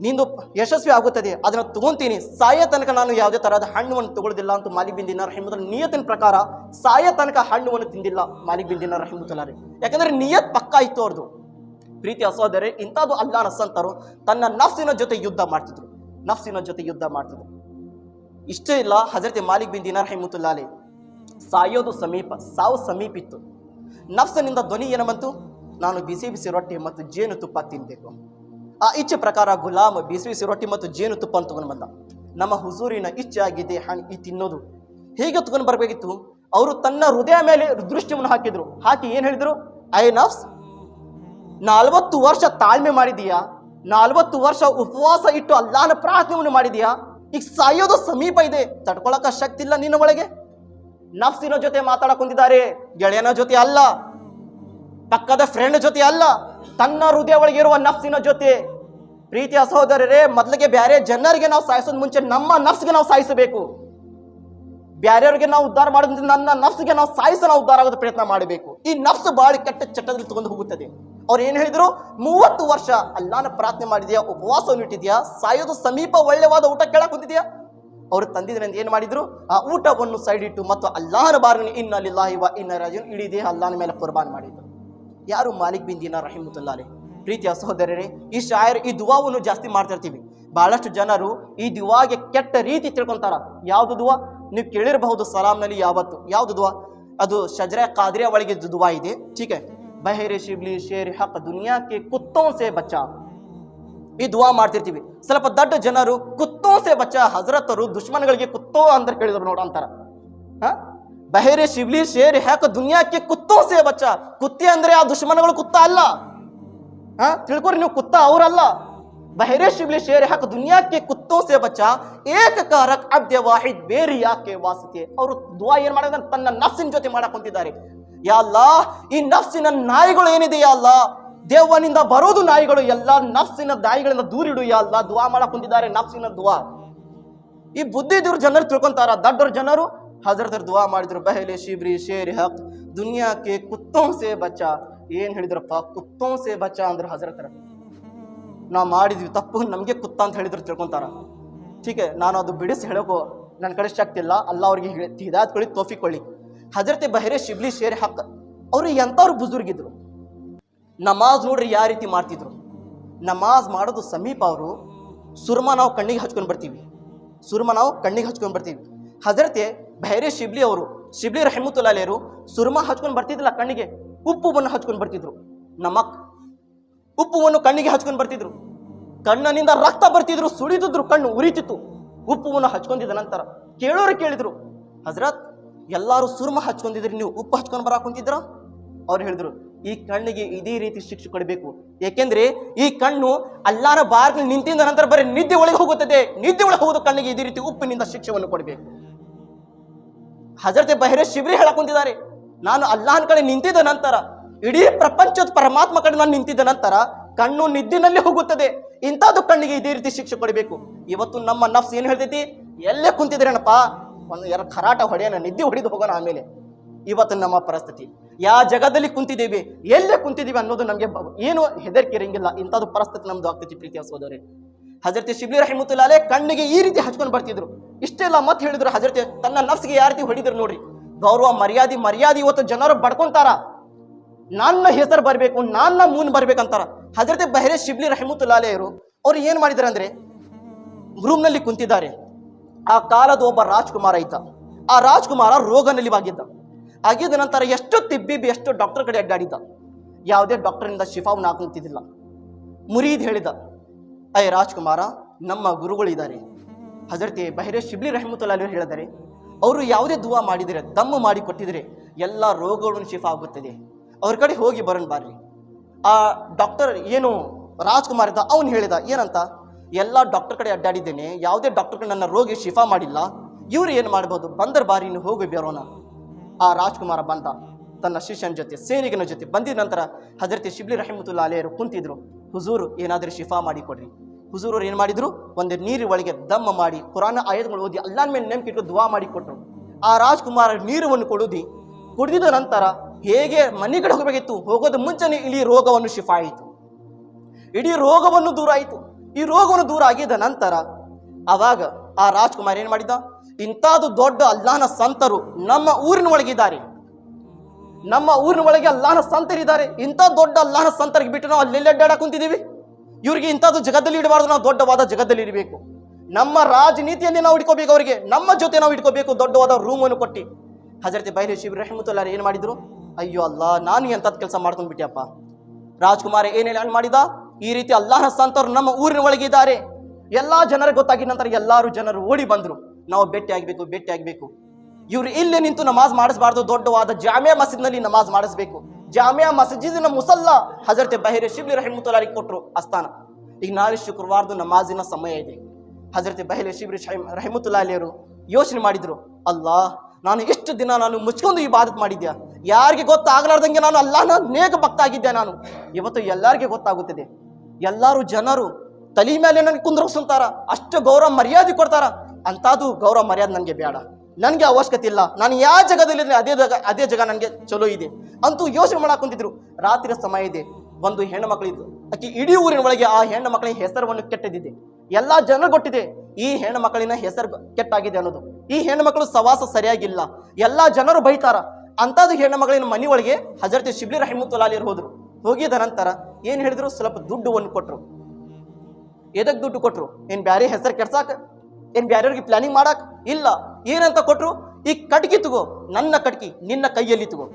ನಿಂದು ಯಶಸ್ವಿ ಆಗುತ್ತದೆ, ಅದನ್ನು ತಗೊಂತೀನಿ, ಸಾಯ ತನಕ ನಾನು ಯಾವುದೇ ತರಹದ ಹಣ್ಣುವನ್ನು ತಗೊಳ್ಳೋದಿಲ್ಲ ಅಂತ ಮಾಲಿಕ್ ಬಿನ್ ದೀನಾರ್ ರಹಿಮತುಲ್ಲಾಹ್ ನಿಯತಿನ ಪ್ರಕಾರ ಸಾಯ ತನಕ ಹಣ್ಣುವನ್ನು ತಿಂದಿಲ್ಲ ಮಾಲಿಕ್ ಬಿನ್ ದೀನಾರ್ ರಹಿಮತುಲ್ಲಾಹ್. ಯಾಕಂದ್ರೆ ನಿಯತ್ ಪಕ್ಕಾ ಇತ್ತು ಅವ್ರದ್ದು. ಪ್ರೀತಿಯ ಸಹೋದರರೇ, ಇಂಥದ್ದು ಅಲ್ಲಾಹನ ಸಂತರು ತನ್ನ ನಫ್ಸಿನ ಜೊತೆ ಯುದ್ಧ ಮಾಡ್ತಿದ್ರು. ಇಷ್ಟೇ ಇಲ್ಲ, ಹಜರತ್ ಮಾಲಿಕ್ ಬಿನ್ ದೀನಾರ್ ರಹಿಮತುಲ್ಲಾಹ್ ಸಾಯೋದು ಸಮೀಪ, ಸಾವು ಸಮೀಪ ಇತ್ತು. ನಫ್ಸನಿಂದ ಧ್ವನಿ ಏನು ಬಂತು? ನಾನು ಬಿಸಿ ಬಿಸಿ ರೊಟ್ಟಿ ಮತ್ತು ಜೇನುತುಪ್ಪ ತಿನ್ನಬೇಕು. ಆ ಇಚ್ಛೆ ಪ್ರಕಾರ ಗುಲಾಮ್ ಬಿಸಿ ಬಿಸಿ ರೊಟ್ಟಿ ಮತ್ತು ಜೇನುತುಪ್ಪ ಅಂತ ತಗೊಂಡು ಬಂದ. ನಮ್ಮ ಹುಜೂರಿನ ಇಚ್ಛೆ ಆಗಿದೆ ಈ ತಿನ್ನೋದು. ಹೇಗೆ ತಗೊಂಡು ಬರಬೇಕಿತ್ತು? ಅವರು ತನ್ನ ಹೃದಯ ಮೇಲೆ ದೃಷ್ಟಿಯನ್ನು ಹಾಕಿ ಏನು ಹೇಳಿದ್ರು? ಐ ನಫ್ಸ್, 40 ವರ್ಷ ತಾಳ್ಮೆ ಮಾಡಿದೀಯಾ, 40 ವರ್ಷ ಉಪವಾಸ ಇಟ್ಟು ಅಲ್ಲಾಹನ ಪ್ರಾರ್ಥನೆಯನ್ನು ಮಾಡಿದೀಯಾ, ಈಗ ಸಾಯೋದು ಸಮೀಪ ಇದೆ, ತಡ್ಕೊಳಕ ಶಕ್ತಿ ಇಲ್ಲ ನಿನ್ನ ಒಳಗೆ. ನಫ್ಸಿನ ಜೊತೆ ಮಾತಾಡಕ್ ಕುಂತಿದ್ದಾರೆ, ಗೆಳೆಯನ ಜೊತೆ ಅಲ್ಲ, ಪಕ್ಕದ ಫ್ರೆಂಡ್ ಜೊತೆ ಅಲ್ಲ, ತನ್ನ ಹೃದಯ ಒಳಗೆ ಇರುವ ನಫ್ಸಿನ ಜೊತೆ. ಪ್ರೀತಿಯ ಸಹೋದರರೇ, ಮೊದಲಿಗೆ ಬ್ಯಾರೆ ಜನರಿಗೆ ನಾವು ಸಾಯಿಸೋದ್ ಮುಂಚೆ ನಮ್ಮ ನಫ್ಸ್ಗೆ ನಾವು ಸಾಯಿಸಬೇಕು. ಬ್ಯಾರೆಯವ್ರಿಗೆ ನಾವು ಉದ್ಧಾರ ಮಾಡೋದ್ರಿಂದ ನನ್ನ ನಫ್ಸ್ಗೆ ನಾವು ನಾವು ಉದ್ಧಾರ ಆಗೋದು ಪ್ರಯತ್ನ ಮಾಡಬೇಕು. ಈ ನಫ್ಸ್ ಬಾಳಿ ಕೆಟ್ಟ ಚಟ್ಟದಲ್ಲಿ ತಗೊಂಡು ಹೋಗುತ್ತದೆ. ಅವ್ರು ಏನ್ ಹೇಳಿದ್ರು, 30 ವರ್ಷ ಅಲ್ಲಾನ ಪ್ರಾರ್ಥನೆ ಮಾಡಿದ್ಯಾ, ಉಪವಾಸವನ್ನು ಇಟ್ಟಿದ್ಯಾ, ಸಾಯೋದು ಸಮೀಪ ಒಳ್ಳೆವಾದ ಊಟ ಕೇಳಕ್ ಕುಂತಿದ್ಯಾ. ಅವ್ರು ತಂದಿದ್ರಿಂದ ಏನ್ ಮಾಡಿದ್ರು, ಆ ಊಟವನ್ನು ಸೈಡ್ ಇಟ್ಟು ಮತ್ತು ಅಲ್ಲಾಹನ ಬಾರ್ಗನೆ ಇನ್ನ ಲಿಲ್ಲಾಹಿ ವ ಇನ್ನ ರಾಜಿಊನ್ ಇಡೀ ದೇಹ ಅಲ್ಲಾಹನ ಮೇಲೆ ಕುರ್ಬಾನ್ ಮಾಡಿದ್ರು. ಯಾರು? ಮಾಲಿಕ್ ಬಿನ್ ದೀನಾರ್ ರಹಿಮತುಲ್ಲಾ ಅಲೈಹಿ. ಪ್ರೀತಿಯ ಸಹೋದರರೇ, ಈ ಶಾಯರ್ ಈ ದುವಾವನ್ನು ಜಾಸ್ತಿ ಮಾಡ್ತಿರ್ತೀವಿ. ಬಹಳಷ್ಟು ಜನರು ಈ ದುವಾಗೆ ಕೆಟ್ಟ ರೀತಿ ತಿಳ್ಕೊಂತಾರ. ಯಾವ್ದು ದುವಾ ನೀವು ಕೇಳಿರಬಹುದು, ಸಲಾಂನಲ್ಲಿ ಯಾವ್ದು ದುವಾ? ಅದು ಶಜರ ಕಾದ್ರಿಯಾ ಒಳಗೆ ದುವಾ ಇದೆ. ठीक है, ಬಹರೆ ಶಿಬ್ಲಿ ಶೇರ್ ಹಕ್ ದುನಿಯಾ ಕೆ ಕುತ್ತೋ ಸೆ ಬಚ್ಚಾ. ಈ ದುವಾ ಮಾಡ್ತಿರ್ತೀವಿ. ಸ್ವಲ್ಪ ದೊಡ್ಡ ಜನರು ಕುತ್ತೋ ಸೆ ಬಚ್ಚಾ, ಹಜರತರು ದುಶ್ಮನ್ಗಳಿಗೆ ಕುತ್ತೋ ಅಂದ್ರೆ ಕೇಳಿದ್ರು ನೋಡ ಅಂತಾರ. ಬಹರೆ ಶಿಬ್ಲಿ ಶೇರ್ ಹಕ್ ದುನಿಯಾಕ್ಕೆ ಕುತ್ತೋ ಸೆ ಬಚ್ಚಾ. ಕುತ್ತೆ ಅಂದ್ರೆ ಆ ದುಶ್ಮನ್ಗಳು ಕುತ್ತ ಅಲ್ಲ. ತಿಳ್ಕೊರಿ, ನೀವು ಕುತ್ತ ಅವರಲ್ಲ. ಬಹರೆ ಶಿಬ್ಲಿ ಶೇರ್ ಹಕ್ ದುನಿಯಾಕ್ಕೆ ಕುತ್ತೋ ಸೆ ಬಚ್ಚಾ, ಏಕ ಕಾರಕ್ ಅಬ್ದೆ ವಾಹಿದ್ ಬೇರಿಯಾ ಕೆ ವಾಸಿತೆ. ಅವರು ದುವಾ ಏನ್ ಮಾಡಿದ್ರೆ ತನ್ನ ನಫ್ಸಿನ ಜೊತೆ ಮಾಡಕ್ ಕುಂತಿದ್ದಾರೆ. ಯಾ ಅಲ್ಲಾಹ್, ಈ ನಫ್ಸಿನ ನಾಯಿಗಳು ಏನಿದೆ ಯಾ ಅಲ್ಲಾಹ್, ದೇವನಿಂದ ಬರೋದು ನಾಯಿಗಳು, ಎಲ್ಲ ನಫ್ಸಿನ ನಾಯಿಗಳಿಂದ ದೂರಿಡು ಯಾ ಅಲ್ಲಾಹ್. ದುವಾ ಮಾಡಕ್ ಕುಂತಿದ್ದಾರೆ, ನಫ್ಸಿನ ದುವಾ. ಈ ಬುದ್ಧಿ ಇದ್ದವ್ರು ಜನರು ತಿಳ್ಕೊಂತಾರ. ದೊಡ್ಡವ್ರ ಜನರು ಹಜರತ್ ದುವಾ ಮಾಡಿದ್ರು, ಬಹಲೆ ಶಿಬ್ರಿ ಶೇರ್ ಹಕ್ ದುನಿಯಾಕ್ಕೆ ಕುತ್ತೋ ಸೆ ಬಚ್ಚಾ. ಏನ್ ಹೇಳಿದ್ರಪ್ಪ? ಕುತ್ತೋ ಸೆ ಬಚ್ಚಾ ಅಂದ್ರೆ ಹಜರತರ ನಾವು ಮಾಡಿದ್ವಿ ತಪ್ಪು, ನಮಗೆ ಕುತ್ತ ಅಂತ ಹೇಳಿದ್ರು ತಿಳ್ಕೊಂತಾರ. ठीक है, ನಾನು ಅದು ಬಿಡಿಸಿ ಹೇಳೋಕೋ ನನ್ನ ಕಡೆ ಶಕ್ತಿ ಇಲ್ಲ. ಅಲ್ಲ ಅವ್ರಿಗೆ ಹಿದಾಯತ್ ಕೊಡಿ, ತೋಫಿಕ್ ಕೊಳ್ಳಿ. ಹಜರತೆ ಬಹರೆ ಶಿಬ್ಲಿ ಶೇರ್ ಹಕ್ ಅವರು ಎಂಥವ್ರು ಬುಜುರ್ಗಿದ್ರು. ನಮಾಜ್ ನೋಡ್ರಿ ಯಾವ ರೀತಿ ಮಾಡ್ತಿದ್ರು. ನಮಾಜ್ ಮಾಡೋದು ಸಮೀಪ ಅವರು ಸುರ್ಮ ನಾವು ಕಣ್ಣಿಗೆ ಹಚ್ಕೊಂಡು ಬರ್ತೀವಿ. ಹಜರತೆ ಬಹರೆ ಶಿಬ್ಲಿ ಅವರು, ಶಿಬ್ಲಿ ರಹಿಮತುಲ್ಲಾ ಅಲೈಹಿ, ಸುರ್ಮ ಹಚ್ಕೊಂಡು ಬರ್ತಿದ್ದಿಲ್ಲ ಕಣ್ಣಿಗೆ, ಉಪ್ಪುವನ್ನು ಹಚ್ಕೊಂಡು ಬರ್ತಿದ್ರು. ನಮಕ್ ಉಪ್ಪುವನ್ನು ಕಣ್ಣಿಗೆ ಹಚ್ಕೊಂಡು ಬರ್ತಿದ್ರು. ಕಣ್ಣಿನಿಂದ ರಕ್ತ ಬರ್ತಿದ್ರು, ಸುಳಿದಿದ್ರು, ಕಣ್ಣು ಉರಿತಿತ್ತು. ಉಪ್ಪುವನ್ನು ಹಚ್ಕೊಂಡಿದ್ದ ನಂತರ ಕೇಳೋರು ಕೇಳಿದ್ರು, ಹಜರತ್ ಎಲ್ಲಾರು ಸುರ್ಮ ಹಚ್ಕೊಂಡಿದ್ರಿ, ನೀವು ಉಪ್ಪು ಹಚ್ಕೊಂಡು ಬರಾಕ್ ಕುಂತಿದ್ರ? ಅವ್ರು ಹೇಳಿದ್ರು, ಈ ಕಣ್ಣಿಗೆ ಇದೇ ರೀತಿ ಶಿಕ್ಷೆ ಕೊಡಬೇಕು. ಏಕೆಂದ್ರೆ ಈ ಕಣ್ಣು ಅಲ್ಲಾಹನ ಬಾರ್ನಲ್ಲಿ ನಿಂತಿದ್ದ ನಂತರ ಬರೀ ನಿದ್ದೆ ಒಳಗೆ ಹೋಗುತ್ತದೆ. ನಿದ್ದೆ ಒಳಗೆ ಹೋಗೋದು ಕಣ್ಣಿಗೆ ಇದೇ ರೀತಿ ಉಪ್ಪಿನಿಂದ ಶಿಕ್ಷೆಯನ್ನು ಕೊಡಬೇಕು. ಹಜರತೆ ಬಹರೆ ಶಿಬ್ರಿ ಹೇಳಕ್ ಕುಂತಿದ್ದಾರೆ, ನಾನು ಅಲ್ಲಾಹನ ಕಡೆ ನಿಂತಿದ್ದ ನಂತರ, ಇಡೀ ಪ್ರಪಂಚದ ಪರಮಾತ್ಮ ಕಡೆ ನಾನು ನಿಂತಿದ್ದ ನಂತರ ಕಣ್ಣು ನಿದ್ದಿನಲ್ಲಿ ಹೋಗುತ್ತದೆ. ಇಂಥದ್ದು ಕಣ್ಣಿಗೆ ಇದೇ ರೀತಿ ಶಿಕ್ಷೆ ಕೊಡಬೇಕು. ಇವತ್ತು ನಮ್ಮ ನಫ್ಸ್ ಏನ್ ಹೇಳ್ತೈತಿ, ಎಲ್ಲೇ ಕುಂತಿದ್ರೇನಪ್ಪ, ಒಂದು ಎರಡು ಖರಾಟ ಹೊಡೆಯೋಣ, ನಿದ್ದೆ ಹೊಡೆದು ಹೋಗೋಣ ಆಮೇಲೆ. ಇವತ್ತು ನಮ್ಮ ಪರಿಸ್ಥಿತಿ, ಯಾವ ಜಗದಲ್ಲಿ ಕುಂತಿದ್ದೇವೆ, ಎಲ್ಲೇ ಕುಂತಿದ್ದೀವಿ ಅನ್ನೋದು ನಮಗೆ ಏನು ಹೆದರಿಕೆ ಇರಂಗಿಲ್ಲ. ಇಂಥದ್ದು ಪರಿಸ್ಥಿತಿ ನಮ್ದು ಆಗ್ತೈತಿ. ಪ್ರೀತಿಯ ಸೋದರಿ, ಹಜರತೆ ಶಿಬ್ಲಿ ರಹಿಮತುಲ್ಲಾ ಅಲೈಹಿ ಕಣ್ಣಿಗೆ ಈ ರೀತಿ ಹಚ್ಕೊಂಡು ಬರ್ತಿದ್ರು. ಇಷ್ಟೆಲ್ಲ ಮತ್ತೆ ಹೇಳಿದ್ರು. ಹಜರತೆ ತನ್ನ ನಫ್ಸ್ಗೆ ಯಾವ ರೀತಿ ಹೊಡಿದ್ರು ನೋಡ್ರಿ. ಗೌರವ ಮರ್ಯಾದೆ ಇವತ್ತು ಜನರು ಬಡ್ಕೊಂತಾರ. ನನ್ನ ಹೆಸರು ಬರಬೇಕು, ನನ್ನ ಮೂನ್ ಬರ್ಬೇಕಂತಾರ. ಹಜರತೆ ಬಹರೆ ಶಿಬ್ಲಿ ರಹಿಮತುಲ್ಲಾ ಅಲೈಹಿ ಅವ್ರು ಏನ್ ಮಾಡಿದಾರೆ ಅಂದ್ರೆ, ರೂಮ್ನಲ್ಲಿ ಕುಂತಿದ್ದಾರೆ. ಆ ಕಾಲದ ಒಬ್ಬ ರಾಜ್ಕುಮಾರ ಇದ್ದ. ಆ ರಾಜ್ಕುಮಾರ ರೋಗನಲ್ಲಿ ಆಗಿದ್ದ ನಂತರ ಎಷ್ಟು ತಿಬ್ಬಿಬಿ, ಎಷ್ಟು ಡಾಕ್ಟರ್ ಕಡೆ ಅಡ್ಡಾಡಿದ್ದ. ಯಾವುದೇ ಡಾಕ್ಟರ್ನಿಂದ ಶಿಫಾವನ್ನು ಹಾಕುತ್ತಿದ್ದಿಲ್ಲ. ಮುರೀದ್ ಹೇಳಿದ, ಅಯ್ಯ ರಾಜ್ಕುಮಾರ, ನಮ್ಮ ಗುರುಗಳಿದ್ದಾರೆ. ಹಜರತೆ ಬಹರೆ ಶಿಬ್ಲಿ ರಹಿಮತುಲ್ಲಾ ಅಲೈಹಿ ಹೇಳಿದ್ದಾರೆ, ಅವರು ಯಾವುದೇ ದುವಾ ಮಾಡಿದರೆ, ದಮ್ಮು ಮಾಡಿ ಕೊಟ್ಟಿದ್ರೆ ಎಲ್ಲ ರೋಗಗಳನ್ನು ಶಿಫಾ ಆಗುತ್ತದೆ. ಅವ್ರ ಕಡೆ ಹೋಗಿ ಬರೋಣ ಬಾರ್ರಿ. ಆ ಡಾಕ್ಟರ್ ಏನು ರಾಜ್ಕುಮಾರ್ ಇದ್ದ, ಅವನು ಹೇಳಿದ ಏನಂತ, ಎಲ್ಲ ಡಾಕ್ಟರ್ ಕಡೆ ಅಡ್ಡಾಡಿದ್ದೇನೆ, ಯಾವುದೇ ಡಾಕ್ಟರ್ ಕಡೆ ನನ್ನ ರೋಗಿ ಶಿಫಾ ಮಾಡಿಲ್ಲ. ಇವ್ರು ಏನು ಮಾಡ್ಬೋದು, ಬಂದರ್ ಬಾರಿ ನೀವು ಹೋಗಿ ಬರೋಣ. ಆ ರಾಜ್ಕುಮಾರ ಬಂದ, ತನ್ನ ಶಿಷ್ಯನ ಜೊತೆ, ಸೇನಿಗನ ಜೊತೆ ಬಂದಿದ ನಂತರ ಹಜರತೆ ಶಿಬ್ಲಿ ರಹಿಮತುಲ್ಲಾ ಅಲೈಹಿ ಕುಂತಿದ್ರು. ಹುಜೂರ್ ಏನಾದರೂ ಶಿಫಾ ಮಾಡಿ ಕೊಡ್ರಿ. ಹುಜೂರ್ ಅವ್ರು ಏನು ಮಾಡಿದ್ರು, ಒಂದು ನೀರು ಒಳಗೆ ದಮ್ಮ ಮಾಡಿ ಕುರಾನ್ ಆಯತ್ಗಳು ಓದಿ ಅಲ್ಲಾಹನ ಮೇಲೆ ನಂಬಿಕೆ ಇಟ್ಟು ದುವಾ ಮಾಡಿ ಕೊಟ್ಟರು. ಆ ರಾಜ್ಕುಮಾರ ನೀರನ್ನು ಕುಡಿದ ನಂತರ ಹೇಗೆ ಮನೆಗಡೆ ಹೋಗಬೇಕಿತ್ತು, ಹೋಗೋದು ಮುಂಚೆನೆ ಇಡೀ ರೋಗವನ್ನು ಶಿಫಾ ಆಯಿತು. ಇಡೀ ರೋಗವನ್ನು ದೂರ ಆಯಿತು. ಈ ರೋಗವನ್ನು ದೂರ ಆಗಿದ್ದ ನಂತರ ಅವಾಗ ಆ ರಾಜ್ಕುಮಾರ್ ಏನ್ ಮಾಡಿದ, ಇಂಥದ್ದು ದೊಡ್ಡ ಅಲ್ಲಾಹನ ಸಂತರು ನಮ್ಮ ಊರಿನ ಒಳಗಿದ್ದಾರೆ. ನಮ್ಮ ಊರಿನ ಒಳಗೆ ಅಲ್ಲಾಹನ ಸಂತರಿದ್ದಾರೆ. ಇಂಥ ದೊಡ್ಡ ಅಲ್ಲಾಹನ ಸಂತರಿಗೆ ಬಿಟ್ಟು ನಾವು ಅಲ್ಲೆಲ್ಲಿ ಅಡ್ಡಾಡಕ್ ಕುಂತಿದ್ದೀವಿ. ಇವ್ರಿಗೆ ಇಂಥದ್ದು ಜಗದಲ್ಲಿ ಇಡಬಾರ್ದು, ನಾವು ದೊಡ್ಡವಾದ ಜಗದಲ್ಲಿ ಇರಬೇಕು. ನಮ್ಮ ರಾಜನೀತಿಯಲ್ಲಿ ನಾವು ಇಟ್ಕೋಬೇಕು, ಅವರಿಗೆ ನಮ್ಮ ಜೊತೆ ನಾವು ಇಟ್ಕೋಬೇಕು, ದೊಡ್ಡವಾದ ರೂಮನ್ನು ಕೊಟ್ಟು. ಹಜರತೆ ಬಹರೆ ಶಿಬ್ಲಿ ರಹಿಮತುಲ್ಲಾ ಅಲೈಹಿ ಏನ್ ಮಾಡಿದ್ರು, ಅಯ್ಯೋ ಅಲ್ಲಾ, ನಾನು ಎಂಥದ್ದು ಕೆಲಸ ಮಾಡ್ಕೊಂಡು ಬಿಟ್ಟಿಯಪ್ಪ. ರಾಜ್ಕುಮಾರ ಏನೇನು ಮಾಡಿದ, ಈ ರೀತಿ ಅಲ್ಲಾಹನ ಸಂತರು ನಮ್ಮ ಊರಿನ ಒಳಗಿದ್ದಾರೆ. ಎಲ್ಲಾ ಜನರಿಗೆ ಗೊತ್ತಾಗಿದ ನಂತರ ಎಲ್ಲಾರು ಜನರು ಓಡಿ ಬಂದ್ರು, ನಾವು ಭೇಟಿ ಆಗಬೇಕು. ಇವ್ರು ಇಲ್ಲಿ ನಿಂತು ನಮಾಜ್ ಮಾಡಿಸಬಾರ್ದು, ದೊಡ್ಡವಾದ ಜಾಮಿಯಾ ಮಸ್ಜಿದ್ನಲ್ಲಿ ನಮಾಜ್ ಮಾಡಿಸಬೇಕು. ಜಾಮಿಯಾ ಮಸ್ಜಿದಿನ ಮುಸಲ್ಲ ಹಜರತೆ ಬಹರೆ ಶಿಬ್ಲಿ ರಹಿಮತುಲ್ಲಾ ಅಲೈಹಿ ಕೊಟ್ಟರು ಅಸ್ಥಾನ. ಈಗ ನಾಳೆ ಶುಕ್ರವಾರದ ನಮಾಜಿನ ಸಮಯ ಇದೆ. ಹಜರತ್ ಬಹಲೆ ಶಿಬ್ರಿ ರಹಮತುಲ್ಲಾ ಅಲಿಯರು ಯೋಚನೆ ಮಾಡಿದ್ರು, ಅಲ್ಲಾ ನಾನು ಎಷ್ಟು ದಿನ ನಾನು ಮುಚ್ಕೊಂಡು ಇಬಾದತ್ ಮಾಡಿದ್ಯಾ, ಯಾರಿಗೆ ಗೊತ್ತಾಗಲಾರ್ದಂಗೆ ನಾನು ಅಲ್ಲಾಹನ ನೇಕ ಭಕ್ತ ಆಗಿದ್ದೆ. ನಾನು ಇವತ್ತು ಎಲ್ಲರಿಗೆ ಗೊತ್ತಾಗುತ್ತದೆ. ಎಲ್ಲರೂ ಜನರು ತಲೆ ಮೇಲೆ ನನಗೆ ಕುಂದ್ರಸ್ತಾರ, ಅಷ್ಟು ಗೌರವ ಮರ್ಯಾದೆ ಕೊಡ್ತಾರ. ಅಂತಾದು ಗೌರವ ಮರ್ಯಾದೆ ನನಗೆ ಬೇಡ, ನನಗೆ ಅವಶ್ಯಕತೆ ಇಲ್ಲ. ನಾನು ಯಾವ ಜಗದಲ್ಲಿ ಅದೇ ಜಗ ನನಗೆ ಚಲೋ ಇದೆ ಅಂತೂ ಯೋಚನೆ ಮಾಡಕ್ ಕುಂತಿದ್ರು. ರಾತ್ರಿ ಸಮಯ ಇದೆ, ಒಂದು ಹೆಣ್ಣು ಮಕ್ಕಳಿದ್ದು, ಆಕೆ ಇಡೀ ಊರಿನ ಒಳಗೆ ಆ ಹೆಣ್ಣು ಮಕ್ಕಳಿನ ಹೆಸರನ್ನು ಕೆಟ್ಟದಿದೆ. ಎಲ್ಲಾ ಜನರು ಗೊತ್ತಿದೆ ಈ ಹೆಣ್ಣು ಮಕ್ಕಳಿನ ಹೆಸರು ಕೆಟ್ಟಾಗಿದೆ ಅನ್ನೋದು. ಈ ಹೆಣ್ಣು ಮಕ್ಕಳು ಸವಾಸ ಸರಿಯಾಗಿಲ್ಲ, ಎಲ್ಲಾ ಜನರು ಬೈತಾರ. ಅಂತಾದು ಹೆಣ್ಣು ಮಗಳಿನ ಮನೆ ಒಳಗೆ ಹಜರತ್ ಶಿಬ್ಲಿ ರಹಮತುಲ್ಲಾ ಅಲಿಯರು ಹೋದ್ರು. ಹೋಗಿದ ನಂತರ ಏನ್ ಹೇಳಿದ್ರು, ಸ್ವಲ್ಪ ದುಡ್ಡುವನ್ನು ಕೊಟ್ರು. ಎದಕ್ ದುಡ್ಡು ಕೊಟ್ರು? ಏನ್ ಬ್ಯಾರೆ ಹೆಸರು ಕೆಡ್ಸಾಕ, ಏನ್ ಬ್ಯಾರೆಯವ್ರಿಗೆ ಪ್ಲಾನಿಂಗ್ ಮಾಡಾಕ್? ಇಲ್ಲ. ಏನಂತ ಕೊಟ್ರು, ಈ ಕಟ್ಗಿ ತಗೋ, ನನ್ನ ಕಟ್ಗಿ ನಿನ್ನ ಕೈಯಲ್ಲಿ ತಗೋ.